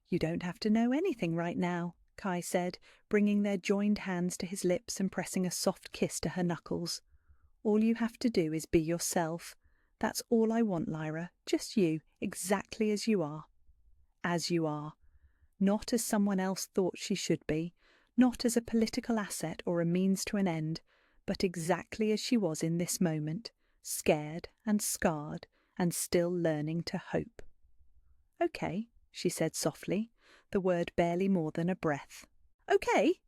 "You don't have to know anything right now," Kai said, bringing their joined hands to his lips and pressing a soft kiss to her knuckles. "All you have to do is be yourself. That's all I want, Lyra, just you, exactly as you are. As you are. Not as someone else thought she should be, not as a political asset or a means to an end, but exactly as she was in this moment, scared and scarred and still learning to hope." "Okay," she said softly, the word barely more than a breath. "Okay?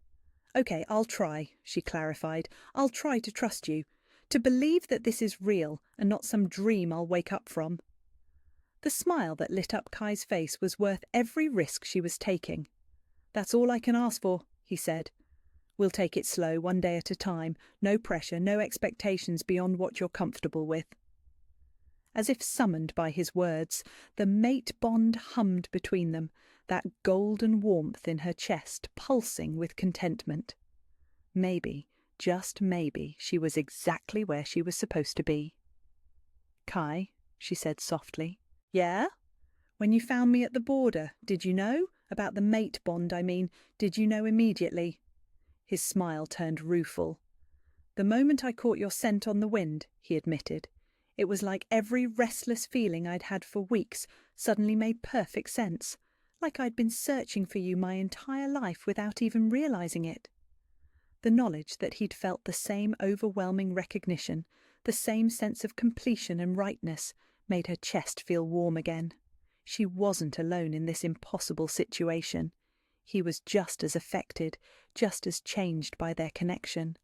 Okay, I'll try," she clarified. "I'll try to trust you, to believe that this is real and not some dream I'll wake up from." The smile that lit up Kai's face was worth every risk she was taking. "That's all I can ask for," he said. "We'll take it slow, one day at a time. No pressure, no expectations beyond what you're comfortable with." As if summoned by his words, the mate bond hummed between them, that golden warmth in her chest pulsing with contentment. Maybe, just maybe, she was exactly where she was supposed to be. "Kai," she said softly. Yeah? When you found me at the border, did you know? About the mate bond, I mean. Did you know immediately? His smile turned rueful. The moment I caught your scent on the wind, he admitted, it was like every restless feeling I'd had for weeks suddenly made perfect sense, like I'd been searching for you my entire life without even realizing it. The knowledge that he'd felt the same overwhelming recognition, the same sense of completion and rightness, made her chest feel warm again. She wasn't alone in this impossible situation. He was just as affected, just as changed by their connection.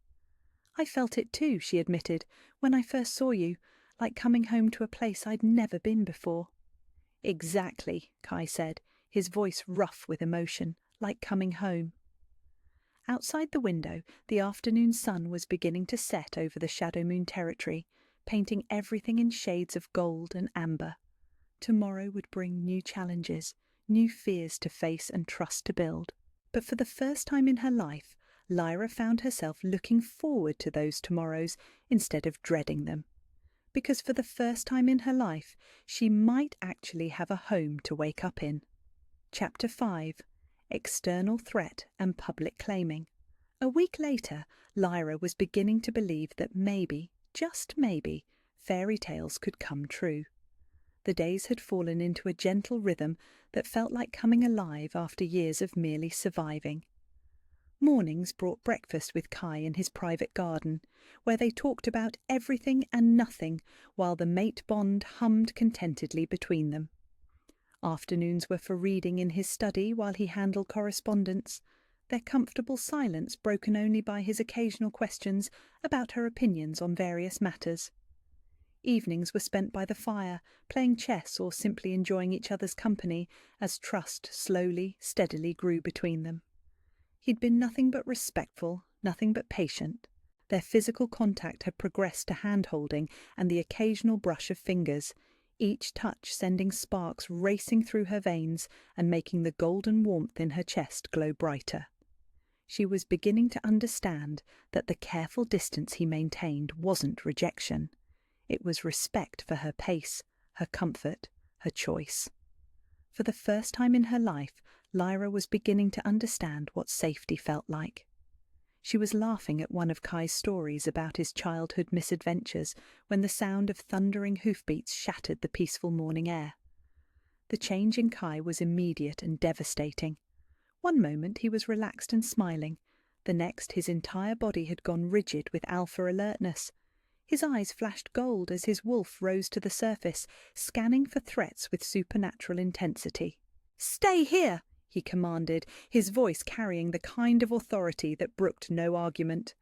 I felt it too, she admitted, when I first saw you, like coming home to a place I'd never been before. Exactly, Kai said, his voice rough with emotion, like coming home. Outside the window, the afternoon sun was beginning to set over the Shadow Moon territory, painting everything in shades of gold and amber. Tomorrow would bring new challenges, new fears to face and trust to build. But for the first time in her life, Lyra found herself looking forward to those tomorrows instead of dreading them. Because for the first time in her life, she might actually have a home to wake up in. Chapter 5. External Threat and Public Claiming. A week later, Lyra was beginning to believe that maybe, just maybe, fairy tales could come true. The days had fallen into a gentle rhythm that felt like coming alive after years of merely surviving. Mornings brought breakfast with Kai in his private garden, where they talked about everything and nothing while the mate bond hummed contentedly between them. Afternoons were for reading in his study while he handled correspondence, their comfortable silence broken only by his occasional questions about her opinions on various matters. Evenings were spent by the fire, playing chess or simply enjoying each other's company as trust slowly, steadily grew between them. He'd been nothing but respectful, nothing but patient. Their physical contact had progressed to hand-holding and the occasional brush of fingers, each touch sending sparks racing through her veins and making the golden warmth in her chest glow brighter. She was beginning to understand that the careful distance he maintained wasn't rejection. It was respect for her pace, her comfort, her choice. For the first time in her life, Lyra was beginning to understand what safety felt like. She was laughing at one of Kai's stories about his childhood misadventures when the sound of thundering hoofbeats shattered the peaceful morning air. The change in Kai was immediate and devastating. One moment he was relaxed and smiling, the next his entire body had gone rigid with alpha alertness. His eyes flashed gold as his wolf rose to the surface, scanning for threats with supernatural intensity. "Stay here!" he commanded, his voice carrying the kind of authority that brooked no argument.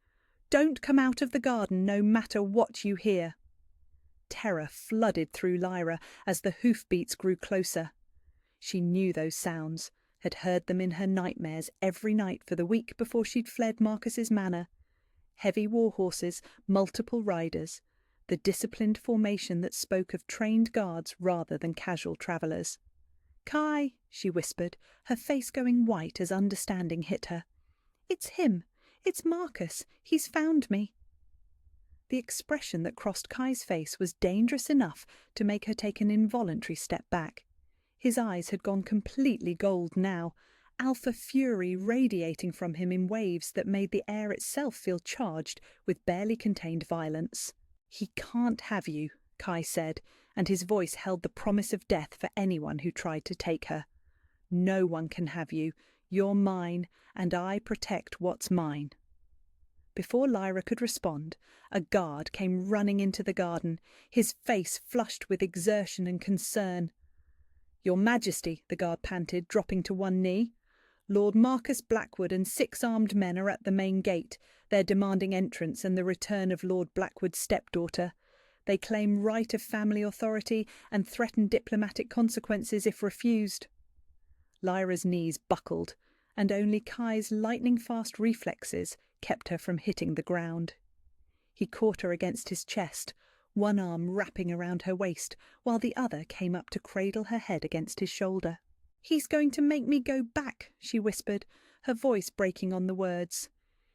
"Don't come out of the garden no matter what you hear." Terror flooded through Lyra as the hoofbeats grew closer. She knew those sounds, had heard them in her nightmares every night for the week before she'd fled Marcus's manor. Heavy war horses, multiple riders, the disciplined formation that spoke of trained guards rather than casual travellers. "Kai," she whispered, her face going white as understanding hit her. "It's him. It's Marcus. He's found me." The expression that crossed Kai's face was dangerous enough to make her take an involuntary step back. His eyes had gone completely gold now, alpha fury radiating from him in waves that made the air itself feel charged with barely contained violence. "He can't have you," Kai said, and his voice held the promise of death for anyone who tried to take her. "No one can have you. You're mine, and I protect what's mine." Before Lyra could respond, a guard came running into the garden, his face flushed with exertion and concern. "Your Majesty," the guard panted, dropping to one knee. "Lord Marcus Blackwood and 6 armed men are at the main gate. They're demanding entrance and the return of Lord Blackwood's stepdaughter. They claim right of family authority and threaten diplomatic consequences if refused." Lyra's knees buckled, and only Kai's lightning-fast reflexes kept her from hitting the ground. He caught her against his chest, one arm wrapping around her waist, while the other came up to cradle her head against his shoulder. "He's going to make me go back," she whispered, her voice breaking on the words.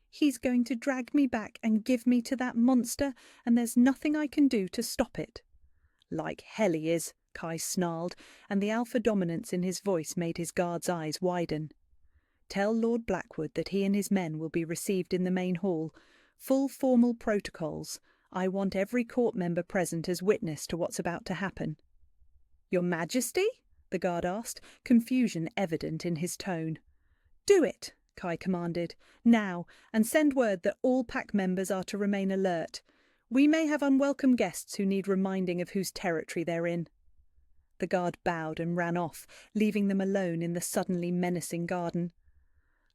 "He's going to drag me back and give me to that monster, and there's nothing I can do to stop it." Like hell he is, Kai snarled, and the alpha dominance in his voice made his guard's eyes widen. Tell Lord Blackwood that he and his men will be received in the main hall. Full formal protocols. I want every court member present as witness to what's about to happen. Your Majesty? The guard asked, confusion evident in his tone. Do it, Kai commanded, now, and send word that all pack members are to remain alert. We may have unwelcome guests who need reminding of whose territory they're in. The guard bowed and ran off, leaving them alone in the suddenly menacing garden.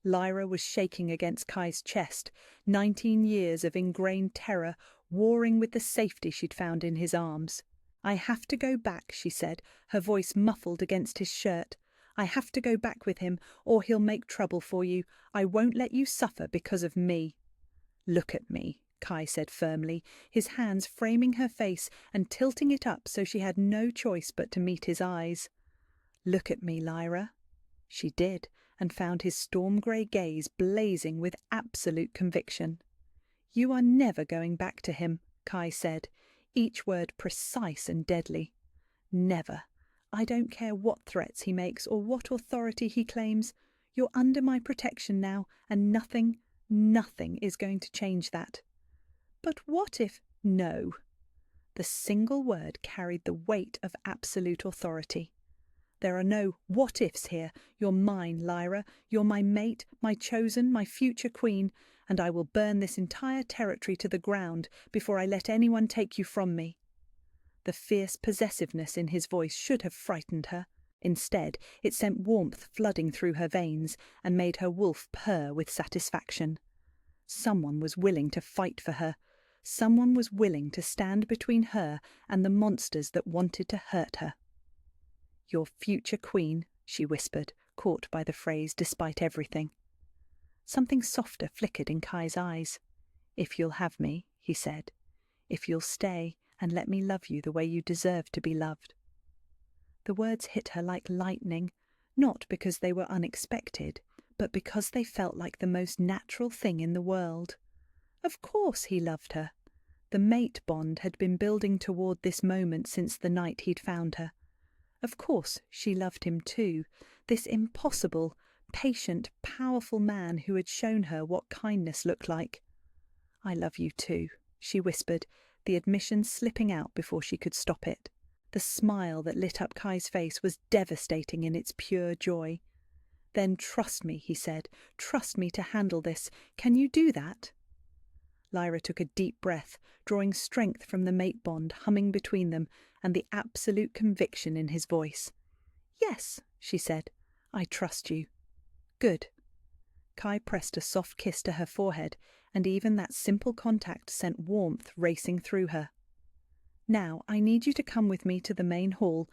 Lyra was shaking against Kai's chest, 19 years of ingrained terror warring with the safety she'd found in his arms. I have to go back, she said, her voice muffled against his shirt. I have to go back with him, or he'll make trouble for you. I won't let you suffer because of me. Look at me, Kai said firmly, his hands framing her face and tilting it up so she had no choice but to meet his eyes. Look at me, Lyra. She did, and found his storm-grey gaze blazing with absolute conviction. You are never going back to him, Kai said, each word precise and deadly. Never. I don't care what threats he makes or what authority he claims. You're under my protection now, and nothing is going to change that. But what if no? The single word carried the weight of absolute authority. There are no what-ifs here. You're mine, Lyra. You're my mate, my chosen, my future queen, and I will burn this entire territory to the ground before I let anyone take you from me. The fierce possessiveness in his voice should have frightened her. Instead, it sent warmth flooding through her veins and made her wolf purr with satisfaction. Someone was willing to fight for her. Someone was willing to stand between her and the monsters that wanted to hurt her. Your future queen, she whispered, caught by the phrase despite everything. Something softer flickered in Kai's eyes. If you'll have me, he said. If you'll stay and let me love you the way you deserve to be loved. The words hit her like lightning, not because they were unexpected, but because they felt like the most natural thing in the world. Of course he loved her. The mate bond had been building toward this moment since the night he'd found her. Of course she loved him too, this impossible, patient, powerful man who had shown her what kindness looked like. I love you too, she whispered, the admission slipping out before she could stop it. The smile that lit up Kai's face was devastating in its pure joy. Then trust me, he said. Trust me to handle this. Can you do that? Lyra took a deep breath, drawing strength from the mate bond humming between them and the absolute conviction in his voice. Yes, she said. I trust you. Good. Kai pressed a soft kiss to her forehead, and even that simple contact sent warmth racing through her. Now, I need you to come with me to the main hall.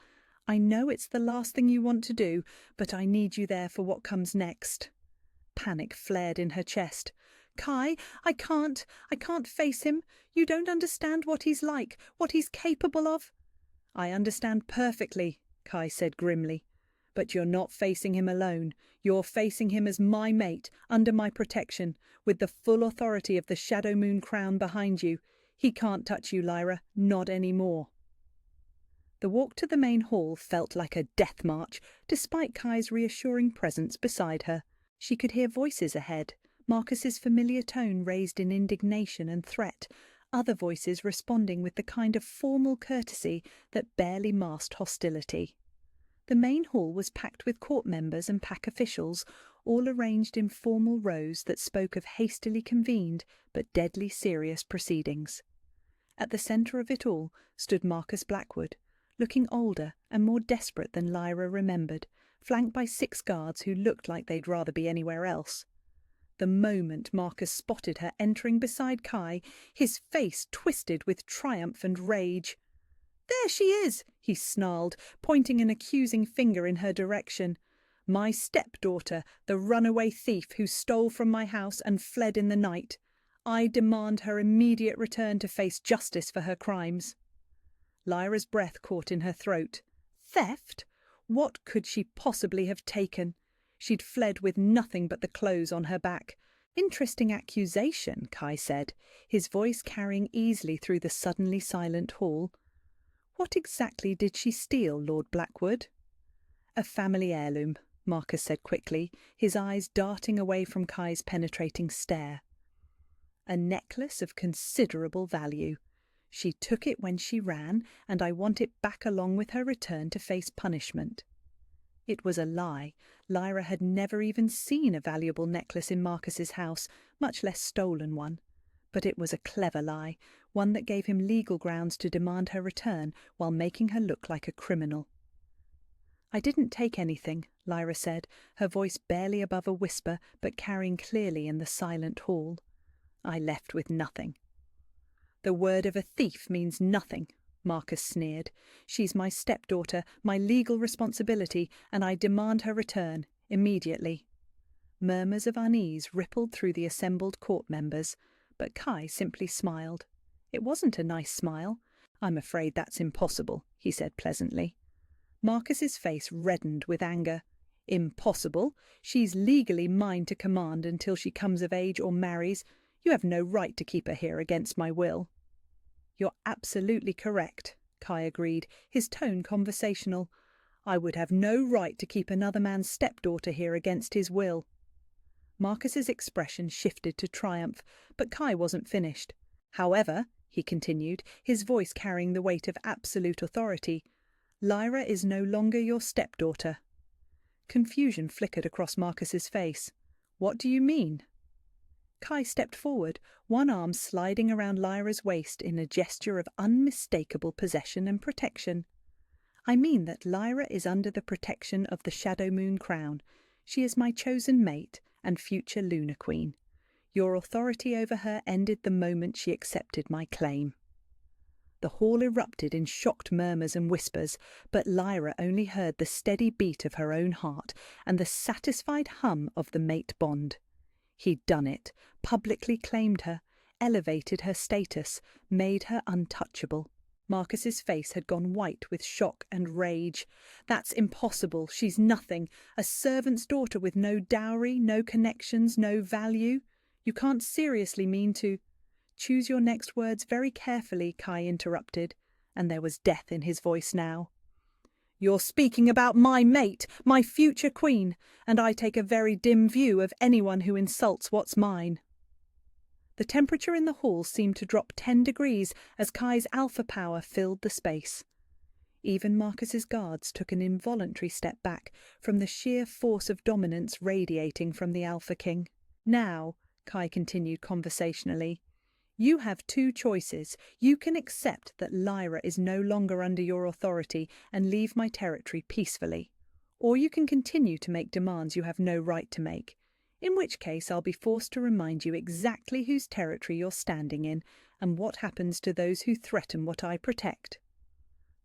I know it's the last thing you want to do, but I need you there for what comes next. Panic flared in her chest. Kai, I can't face him. You don't understand what he's like, what he's capable of. I understand perfectly, Kai said grimly. But you're not facing him alone. You're facing him as my mate, under my protection, with the full authority of the Shadow Moon crown behind you. He can't touch you, Lyra, not any more. The walk to the main hall felt like a death march, despite Kai's reassuring presence beside her. She could hear voices ahead, Marcus's familiar tone raised in indignation and threat, other voices responding with the kind of formal courtesy that barely masked hostility. The main hall was packed with court members and pack officials, all arranged in formal rows that spoke of hastily convened but deadly serious proceedings. At the centre of it all stood Marcus Blackwood, looking older and more desperate than Lyra remembered, flanked by 6 guards who looked like they'd rather be anywhere else. The moment Marcus spotted her entering beside Kai, his face twisted with triumph and rage. "There she is!" he snarled, pointing an accusing finger in her direction. "My stepdaughter, the runaway thief who stole from my house and fled in the night. I demand her immediate return to face justice for her crimes." Lyra's breath caught in her throat. Theft? What could she possibly have taken? She'd fled with nothing but the clothes on her back. Interesting accusation, Kai said, his voice carrying easily through the suddenly silent hall. "What exactly did she steal, Lord Blackwood?" "A family heirloom," Marcus said quickly, his eyes darting away from Kai's penetrating stare. "A necklace of considerable value. She took it when she ran, and I want it back along with her return to face punishment." It was a lie. Lyra had never even seen a valuable necklace in Marcus's house, much less stolen one. But it was a clever lie, one that gave him legal grounds to demand her return while making her look like a criminal. "I didn't take anything," Lyra said, her voice barely above a whisper but carrying clearly in the silent hall. "I left with nothing." "The word of a thief means nothing," Marcus sneered. "She's my stepdaughter, my legal responsibility, and I demand her return, immediately." Murmurs of unease rippled through the assembled court members, but Kai simply smiled. It wasn't a nice smile. "I'm afraid that's impossible," he said pleasantly. Marcus's face reddened with anger. "Impossible? She's legally mine to command until she comes of age or marries. You have no right to keep her here against my will." "You're absolutely correct," Kai agreed, his tone conversational. "I would have no right to keep another man's stepdaughter here against his will." Marcus's expression shifted to triumph, but Kai wasn't finished. "However," he continued, his voice carrying the weight of absolute authority, "Lyra is no longer your stepdaughter." Confusion flickered across Marcus's face. "What do you mean?" Kai stepped forward, one arm sliding around Lyra's waist in a gesture of unmistakable possession and protection. "I mean that Lyra is under the protection of the Shadow Moon Crown. She is my chosen mate and future Lunar Queen. Your authority over her ended the moment she accepted my claim." The hall erupted in shocked murmurs and whispers, but Lyra only heard the steady beat of her own heart and the satisfied hum of the mate bond. He'd done it, publicly claimed her, elevated her status, made her untouchable. Marcus's face had gone white with shock and rage. "That's impossible. She's nothing. A servant's daughter with no dowry, no connections, no value. You can't seriously mean to—" "Choose your next words very carefully," Kai interrupted, and there was death in his voice now. "You're speaking about my mate, my future queen, and I take a very dim view of anyone who insults what's mine." The temperature in the hall seemed to drop 10 degrees as Kai's alpha power filled the space. Even Marcus's guards took an involuntary step back from the sheer force of dominance radiating from the Alpha King. "Now," Kai continued conversationally, "you have two choices. You can accept that Lyra is no longer under your authority and leave my territory peacefully. Or you can continue to make demands you have no right to make. In which case I'll be forced to remind you exactly whose territory you're standing in and what happens to those who threaten what I protect."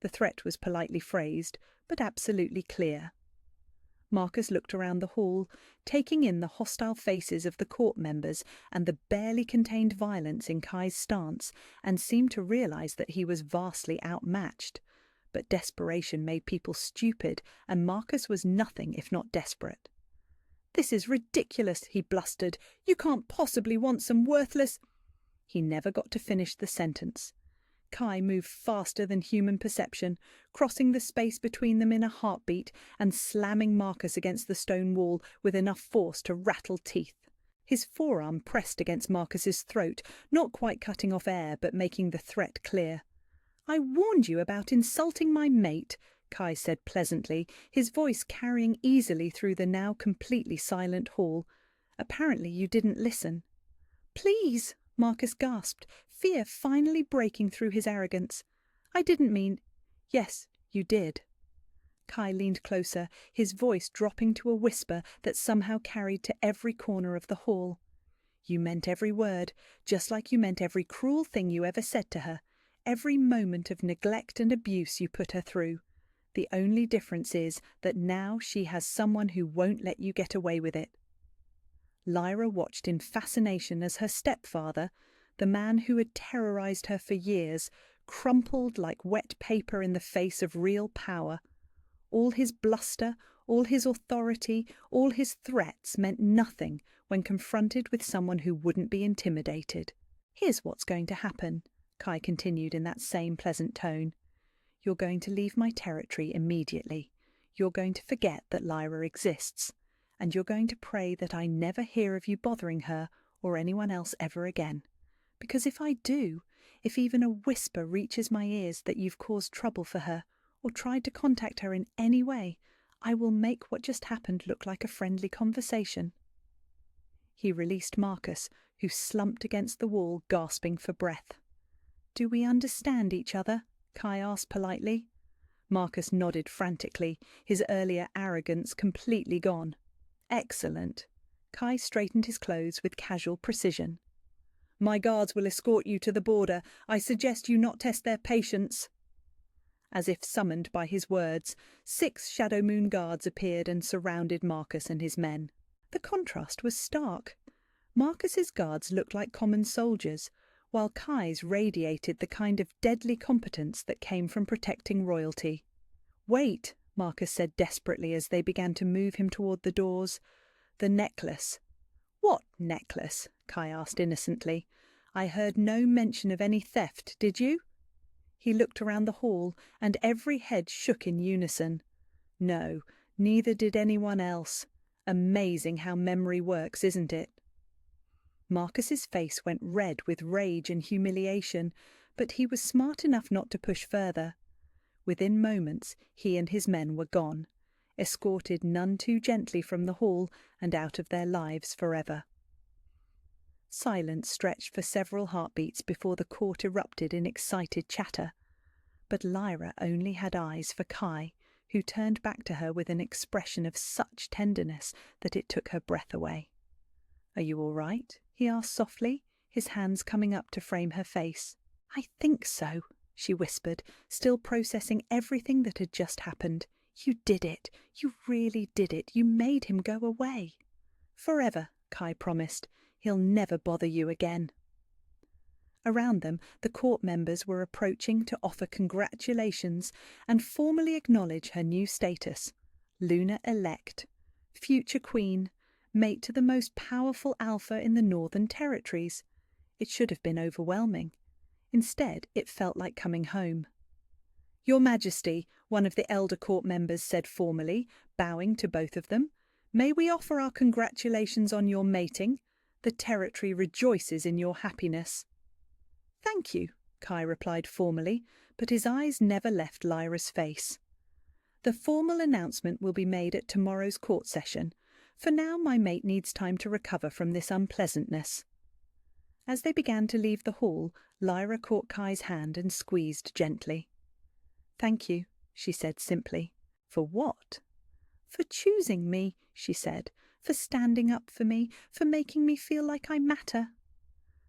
The threat was politely phrased, but absolutely clear. Marcus looked around the hall, taking in the hostile faces of the court members and the barely contained violence in Kai's stance, and seemed to realize that he was vastly outmatched. But desperation made people stupid, and Marcus was nothing if not desperate. "This is ridiculous," he blustered. "You can't possibly want some worthless—" He never got to finish the sentence. Kai moved faster than human perception, crossing the space between them in a heartbeat and slamming Marcus against the stone wall with enough force to rattle teeth. His forearm pressed against Marcus's throat, not quite cutting off air but making the threat clear. "I warned you about insulting my mate," Kai said pleasantly, his voice carrying easily through the now completely silent hall. "Apparently you didn't listen." "Please," Marcus gasped, fear finally breaking through his arrogance. "I didn't mean—" "Yes, you did." Kai leaned closer, his voice dropping to a whisper that somehow carried to every corner of the hall. "You meant every word, just like you meant every cruel thing you ever said to her, every moment of neglect and abuse you put her through. The only difference is that now she has someone who won't let you get away with it." Lyra watched in fascination as her stepfather, the man who had terrorized her for years, crumpled like wet paper in the face of real power. All his bluster, all his authority, all his threats meant nothing when confronted with someone who wouldn't be intimidated. "Here's what's going to happen," Kai continued in that same pleasant tone. You're going to leave my territory immediately. You're going to forget that Lyra exists. And you're going to pray that I never hear of you bothering her or anyone else ever again. Because if I do, if even a whisper reaches my ears that you've caused trouble for her or tried to contact her in any way, I will make what just happened look like a friendly conversation." He released Marcus, who slumped against the wall, gasping for breath. "Do we understand each other?" Kai asked politely. Marcus nodded frantically, his earlier arrogance completely gone. "Excellent." Kai straightened his clothes with casual precision. "My guards will escort you to the border. I suggest you not test their patience." As if summoned by his words, 6 Shadow Moon guards appeared and surrounded Marcus and his men. The contrast was stark. Marcus's guards looked like common soldiers, while Kai's radiated the kind of deadly competence that came from protecting royalty. "Wait," Marcus said desperately as they began to move him toward the doors. "The necklace." "What necklace?" Kai asked innocently. "I heard no mention of any theft, did you?" He looked around the hall, and every head shook in unison. "No, neither did anyone else. Amazing how memory works, isn't it?" Marcus's face went red with rage and humiliation, but he was smart enough not to push further. Within moments, he and his men were gone, escorted none too gently from the hall and out of their lives forever. Silence stretched for several heartbeats before the court erupted in excited chatter. But Lyra only had eyes for Kai, who turned back to her with an expression of such tenderness that it took her breath away. "Are you all right?" he asked softly, his hands coming up to frame her face. "I think so," she whispered, still processing everything that had just happened. "You did it. You really did it. You made him go away." "Forever," Kai promised. "He'll never bother you again." Around them, the court members were approaching to offer congratulations and formally acknowledge her new status: Lunar-elect, future queen, mate to the most powerful alpha in the Northern Territories. It should have been overwhelming. Instead, it felt like coming home. "Your Majesty," one of the elder court members said formally, bowing to both of them, "may we offer our congratulations on your mating? The territory rejoices in your happiness." "Thank you," Kai replied formally, but his eyes never left Lyra's face. "The formal announcement will be made at tomorrow's court session. For now, my mate needs time to recover from this unpleasantness." As they began to leave the hall, Lyra caught Kai's hand and squeezed gently. "Thank you," she said simply. "For what?" "For choosing me," she said, "for standing up for me, for making me feel like I matter."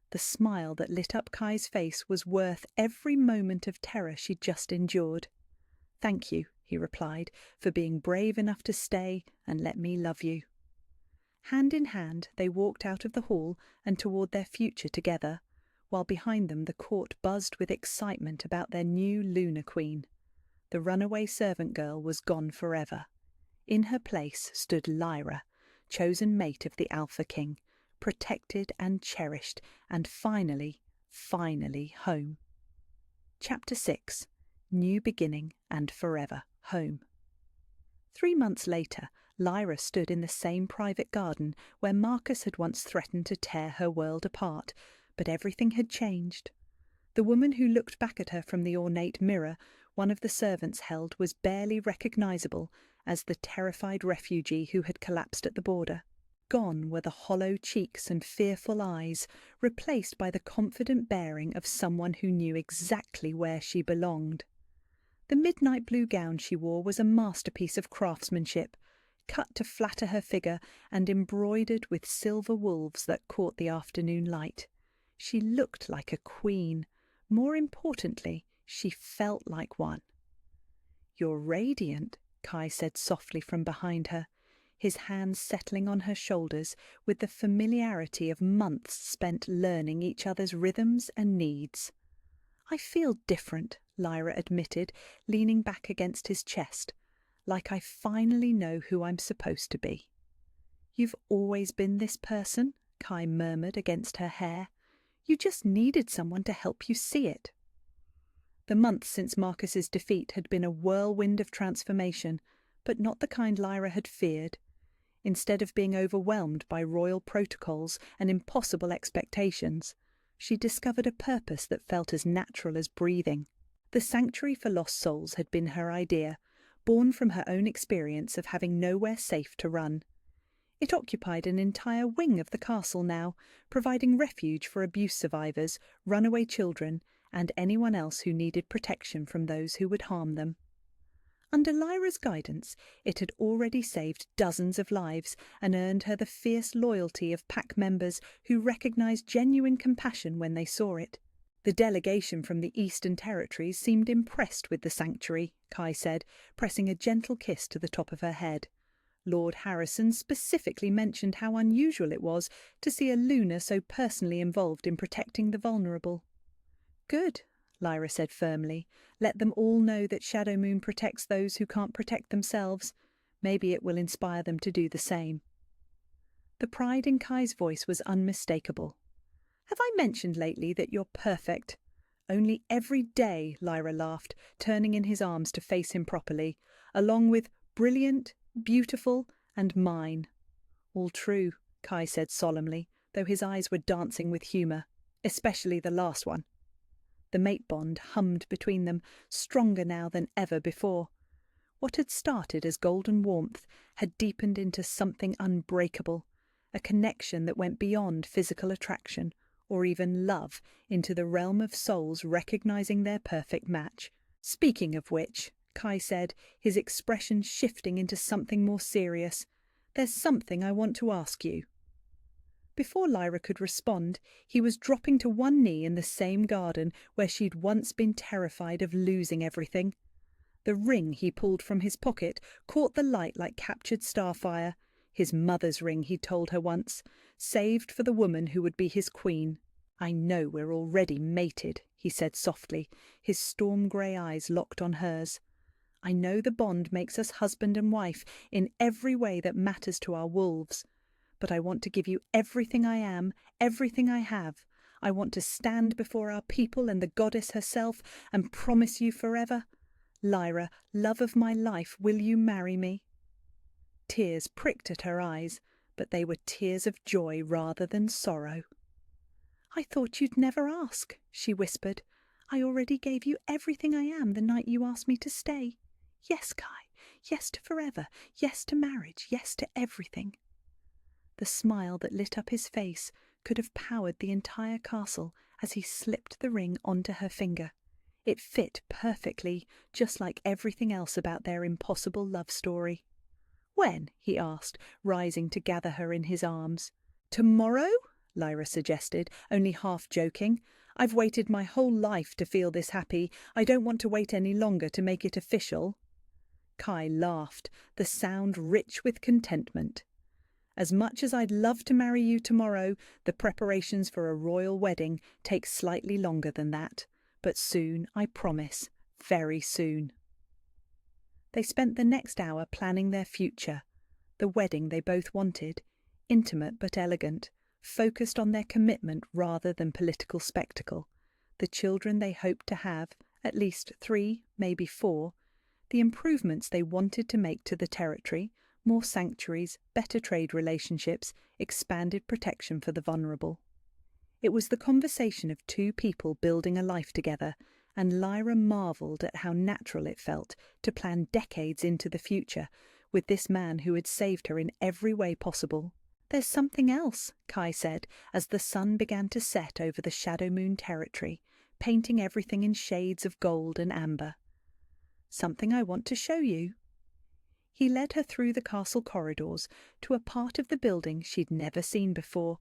The smile that lit up Kai's face was worth every moment of terror she'd just endured. "Thank you," he replied, "for being brave enough to stay and let me love you." Hand in hand, they walked out of the hall and toward their future together, while behind them the court buzzed with excitement about their new lunar queen. The runaway servant girl was gone forever. In her place stood Lyra, chosen mate of the Alpha King, protected and cherished, and finally home. Chapter 6. New Beginning and Forever Home. 3 months later, Lyra stood in the same private garden where Marcus had once threatened to tear her world apart, but everything had changed. The woman who looked back at her from the ornate mirror one of the servants held was barely recognizable as the terrified refugee who had collapsed at the border. Gone were the hollow cheeks and fearful eyes, replaced by the confident bearing of someone who knew exactly where she belonged. The midnight blue gown she wore was a masterpiece of craftsmanship, cut to flatter her figure and embroidered with silver wolves that caught the afternoon light. She looked like a queen. More importantly, she felt like one. "You're radiant," Kai said softly from behind her, his hands settling on her shoulders with the familiarity of months spent learning each other's rhythms and needs. "I feel different," Lyra admitted, leaning back against his chest, "like I finally know who I'm supposed to be." "You've always been this person," Kai murmured against her hair. "You just needed someone to help you see it." The months since Marcus's defeat had been a whirlwind of transformation, but not the kind Lyra had feared. Instead of being overwhelmed by royal protocols and impossible expectations, she discovered a purpose that felt as natural as breathing. The Sanctuary for Lost Souls had been her idea, born from her own experience of having nowhere safe to run. It occupied an entire wing of the castle now, providing refuge for abuse survivors, runaway children, and anyone else who needed protection from those who would harm them. Under Lyra's guidance, it had already saved dozens of lives and earned her the fierce loyalty of pack members who recognized genuine compassion when they saw it. The delegation from the Eastern Territories seemed impressed with the sanctuary, Kai said, pressing a gentle kiss to the top of her head. Lord Harrison specifically mentioned how unusual it was to see a Luna so personally involved in protecting the vulnerable. Good, Lyra said firmly. Let them all know that Shadow Moon protects those who can't protect themselves. Maybe it will inspire them to do the same. The pride in Kai's voice was unmistakable. Have I mentioned lately that you're perfect? Only every day, Lyra laughed, turning in his arms to face him properly, along with brilliant, beautiful, and mine. All true, Kai said solemnly, though his eyes were dancing with humour, especially the last one. The mate bond hummed between them, stronger now than ever before. What had started as golden warmth had deepened into something unbreakable, a connection that went beyond physical attraction, or even love, into the realm of souls recognizing their perfect match. Speaking of which, Kai said, his expression shifting into something more serious, there's something I want to ask you. Before Lyra could respond, he was dropping to one knee in the same garden where she'd once been terrified of losing everything. The ring he pulled from his pocket caught the light like captured starfire, his mother's ring, he told her once, saved for the woman who would be his queen. I know we're already mated, he said softly, his storm-grey eyes locked on hers. I know the bond makes us husband and wife in every way that matters to our wolves. But I want to give you everything I am, everything I have. I want to stand before our people and the goddess herself and promise you forever. Lyra, love of my life, will you marry me? Tears pricked at her eyes, but they were tears of joy rather than sorrow. I thought you'd never ask, she whispered. I already gave you everything I am the night you asked me to stay. Yes, Kai, yes to forever, yes to marriage, yes to everything. The smile that lit up his face could have powered the entire castle as he slipped the ring onto her finger. It fit perfectly, just like everything else about their impossible love story. When? He asked, rising to gather her in his arms. Tomorrow? Lyra suggested, only half joking. I've waited my whole life to feel this happy. I don't want to wait any longer to make it official. Kai laughed, the sound rich with contentment. As much as I'd love to marry you tomorrow, the preparations for a royal wedding take slightly longer than that. But soon, I promise, very soon. They spent the next hour planning their future, the wedding they both wanted, intimate but elegant, focused on their commitment rather than political spectacle, the children they hoped to have, at least 3, maybe 4, the improvements they wanted to make to the territory, more sanctuaries, better trade relationships, expanded protection for the vulnerable. It was the conversation of 2 people building a life together, and Lyra marvelled at how natural it felt to plan decades into the future with this man who had saved her in every way possible. There's something else, Kai said, as the sun began to set over the Shadow Moon territory, painting everything in shades of gold and amber. Something I want to show you. He led her through the castle corridors to a part of the building she'd never seen before.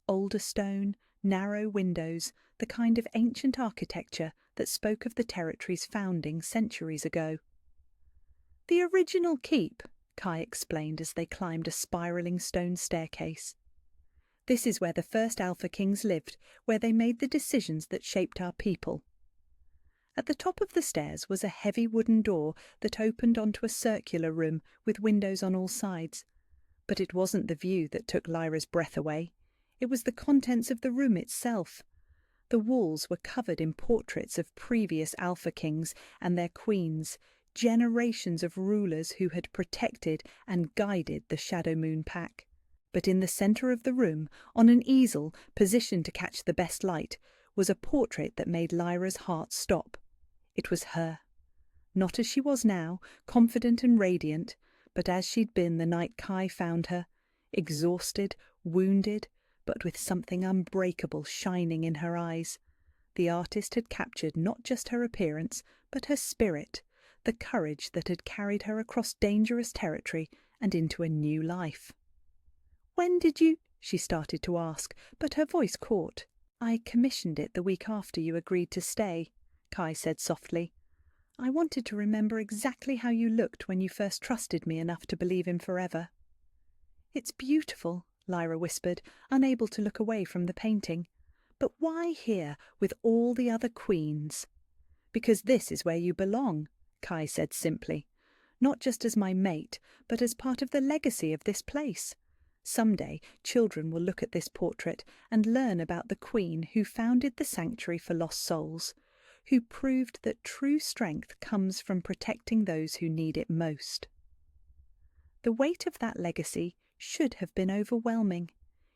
Older stone, narrow windows, the kind of ancient architecture that spoke of the territory's founding centuries ago. The original keep, Kai explained as they climbed a spiralling stone staircase. This is where the first Alpha Kings lived, where they made the decisions that shaped our people. At the top of the stairs was a heavy wooden door that opened onto a circular room with windows on all sides. But it wasn't the view that took Lyra's breath away. It was the contents of the room itself. The walls were covered in portraits of previous Alpha Kings and their queens, generations of rulers who had protected and guided the Shadow Moon Pack. But in the centre of the room, on an easel positioned to catch the best light, was a portrait that made Lyra's heart stop. It was her. Not as she was now, confident and radiant, but as she'd been the night Kai found her, exhausted, wounded, but with something unbreakable shining in her eyes. The artist had captured not just her appearance, but her spirit, the courage that had carried her across dangerous territory and into a new life. "When did you—" she started to ask, but her voice caught. "I commissioned it the week after you agreed to stay," Kai said softly. "I wanted to remember exactly how you looked when you first trusted me enough to believe in forever." "It's beautiful," Lyra whispered, unable to look away from the painting. "But why here, with all the other queens?" "Because this is where you belong," Kai said simply. "Not just as my mate, but as part of the legacy of this place. Someday children will look at this portrait and learn about the queen who founded the sanctuary for lost souls, who proved that true strength comes from protecting those who need it most." The weight of that legacy should have been overwhelming.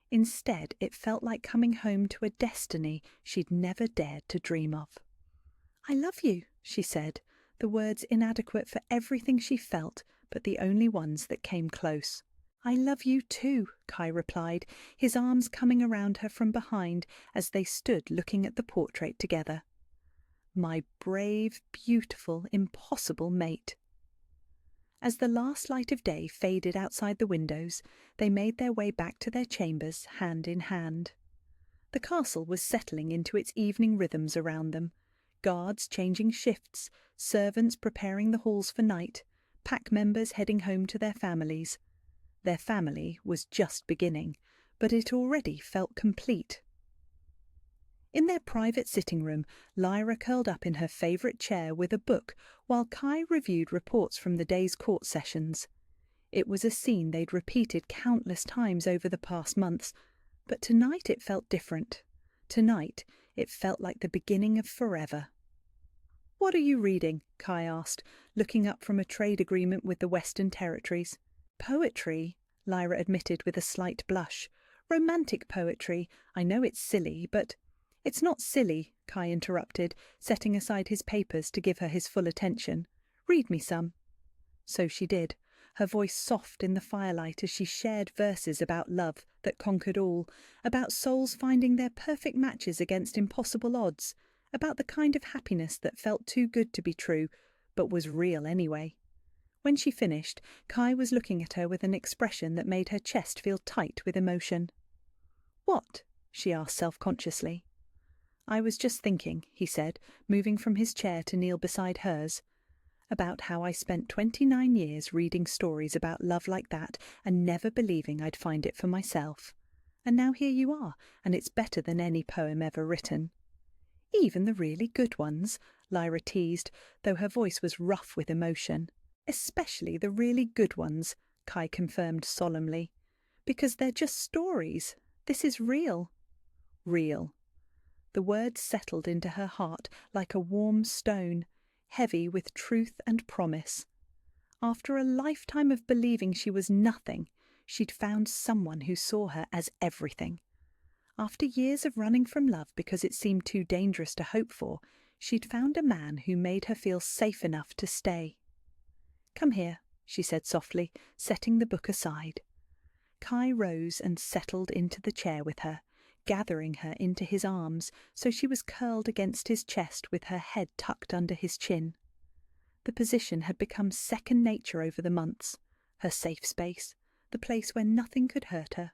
Instead, it felt like coming home to a destiny she'd never dared to dream of. "I love you," she said, the words inadequate for everything she felt, but the only ones that came close. "I love you too," Kai replied, his arms coming around her from behind as they stood looking at the portrait together. "My brave, beautiful, impossible mate." As the last light of day faded outside the windows, they made their way back to their chambers, hand in hand. The castle was settling into its evening rhythms around them, guards changing shifts, servants preparing the halls for night, pack members heading home to their families. Their family was just beginning, but it already felt complete. In their private sitting room, Lyra curled up in her favourite chair with a book while Kai reviewed reports from the day's court sessions. It was a scene they'd repeated countless times over the past months, but tonight it felt different. Tonight it felt like the beginning of forever. "What are you reading?" Kai asked, looking up from a trade agreement with the Western Territories. "Poetry," Lyra admitted with a slight blush. "Romantic poetry. I know it's silly, but—" "It's not silly," Kai interrupted, setting aside his papers to give her his full attention. "Read me some." So she did, her voice soft in the firelight as she shared verses about love that conquered all, about souls finding their perfect matches against impossible odds, about the kind of happiness that felt too good to be true, but was real anyway. When she finished, Kai was looking at her with an expression that made her chest feel tight with emotion. "What?" she asked self-consciously. "I was just thinking," he said, moving from his chair to kneel beside hers, "about how I spent 29 years reading stories about love like that and never believing I'd find it for myself. And now here you are, and it's better than any poem ever written." "Even the really good ones," Lyra teased, though her voice was rough with emotion. "Especially the really good ones," Kai confirmed solemnly. "Because they're just stories. This is real." Real. The words settled into her heart like a warm stone, heavy with truth and promise. After a lifetime of believing she was nothing, she'd found someone who saw her as everything. After years of running from love because it seemed too dangerous to hope for, she'd found a man who made her feel safe enough to stay. "Come here," she said softly, setting the book aside. Kai rose and settled into the chair with her, gathering her into his arms so she was curled against his chest with her head tucked under his chin. The position had become second nature over the months, her safe space, the place where nothing could hurt her.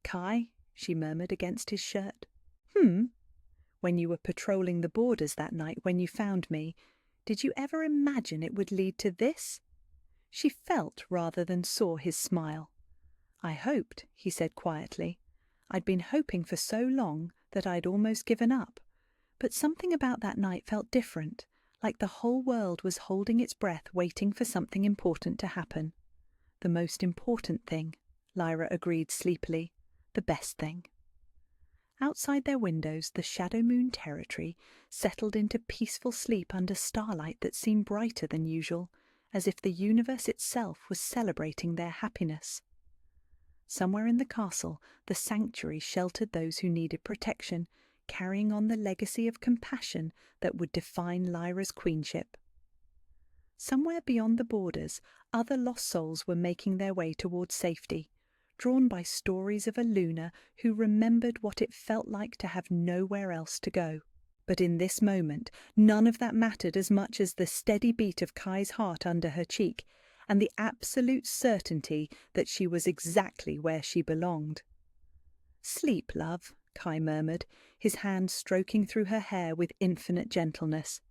"Kai," she murmured against his shirt. When you were patrolling the borders that night when you found me, did you ever imagine it would lead to this?" She felt rather than saw his smile. "I hoped," he said quietly. "I'd been hoping for so long that I'd almost given up. But something about that night felt different, like the whole world was holding its breath waiting for something important to happen." "The most important thing," Lyra agreed sleepily. "The best thing." Outside their windows, the Shadow Moon territory settled into peaceful sleep under starlight that seemed brighter than usual, as if the universe itself was celebrating their happiness. Somewhere in the castle, the sanctuary sheltered those who needed protection, carrying on the legacy of compassion that would define Lyra's queenship. Somewhere beyond the borders, other lost souls were making their way towards safety, drawn by stories of a Luna who remembered what it felt like to have nowhere else to go. But in this moment, none of that mattered as much as the steady beat of Kai's heart under her cheek, and the absolute certainty that she was exactly where she belonged. "Sleep, love," Kai murmured, his hand stroking through her hair with infinite gentleness.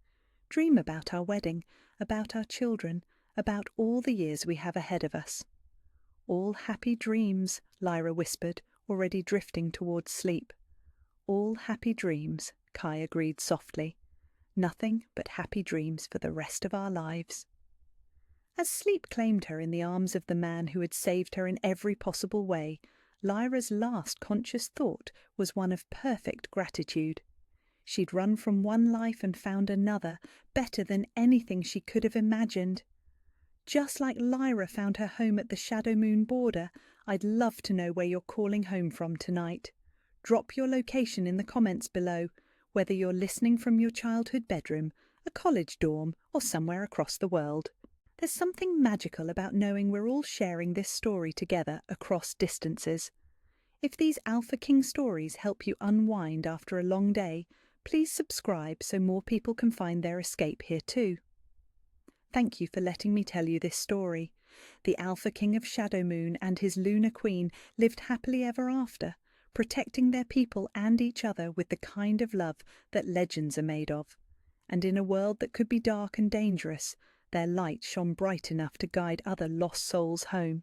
"Dream about our wedding, about our children, about all the years we have ahead of us." "All happy dreams," Lyra whispered, already drifting towards sleep. "All happy dreams," Kai agreed softly. "Nothing but happy dreams for the rest of our lives." As sleep claimed her in the arms of the man who had saved her in every possible way, Lyra's last conscious thought was one of perfect gratitude. She'd run from one life and found another, better than anything she could have imagined. "Just like Lyra found her home at the Shadow Moon border, I'd love to know where you're calling home from tonight. Drop your location in the comments below, whether you're listening from your childhood bedroom, a college dorm, or somewhere across the world. There's something magical about knowing we're all sharing this story together across distances. If these Alpha King stories help you unwind after a long day, please subscribe so more people can find their escape here too. Thank you for letting me tell you this story. The Alpha King of Shadow Moon and his Lunar Queen lived happily ever after, protecting their people and each other with the kind of love that legends are made of. And in a world that could be dark and dangerous, their light shone bright enough to guide other lost souls home.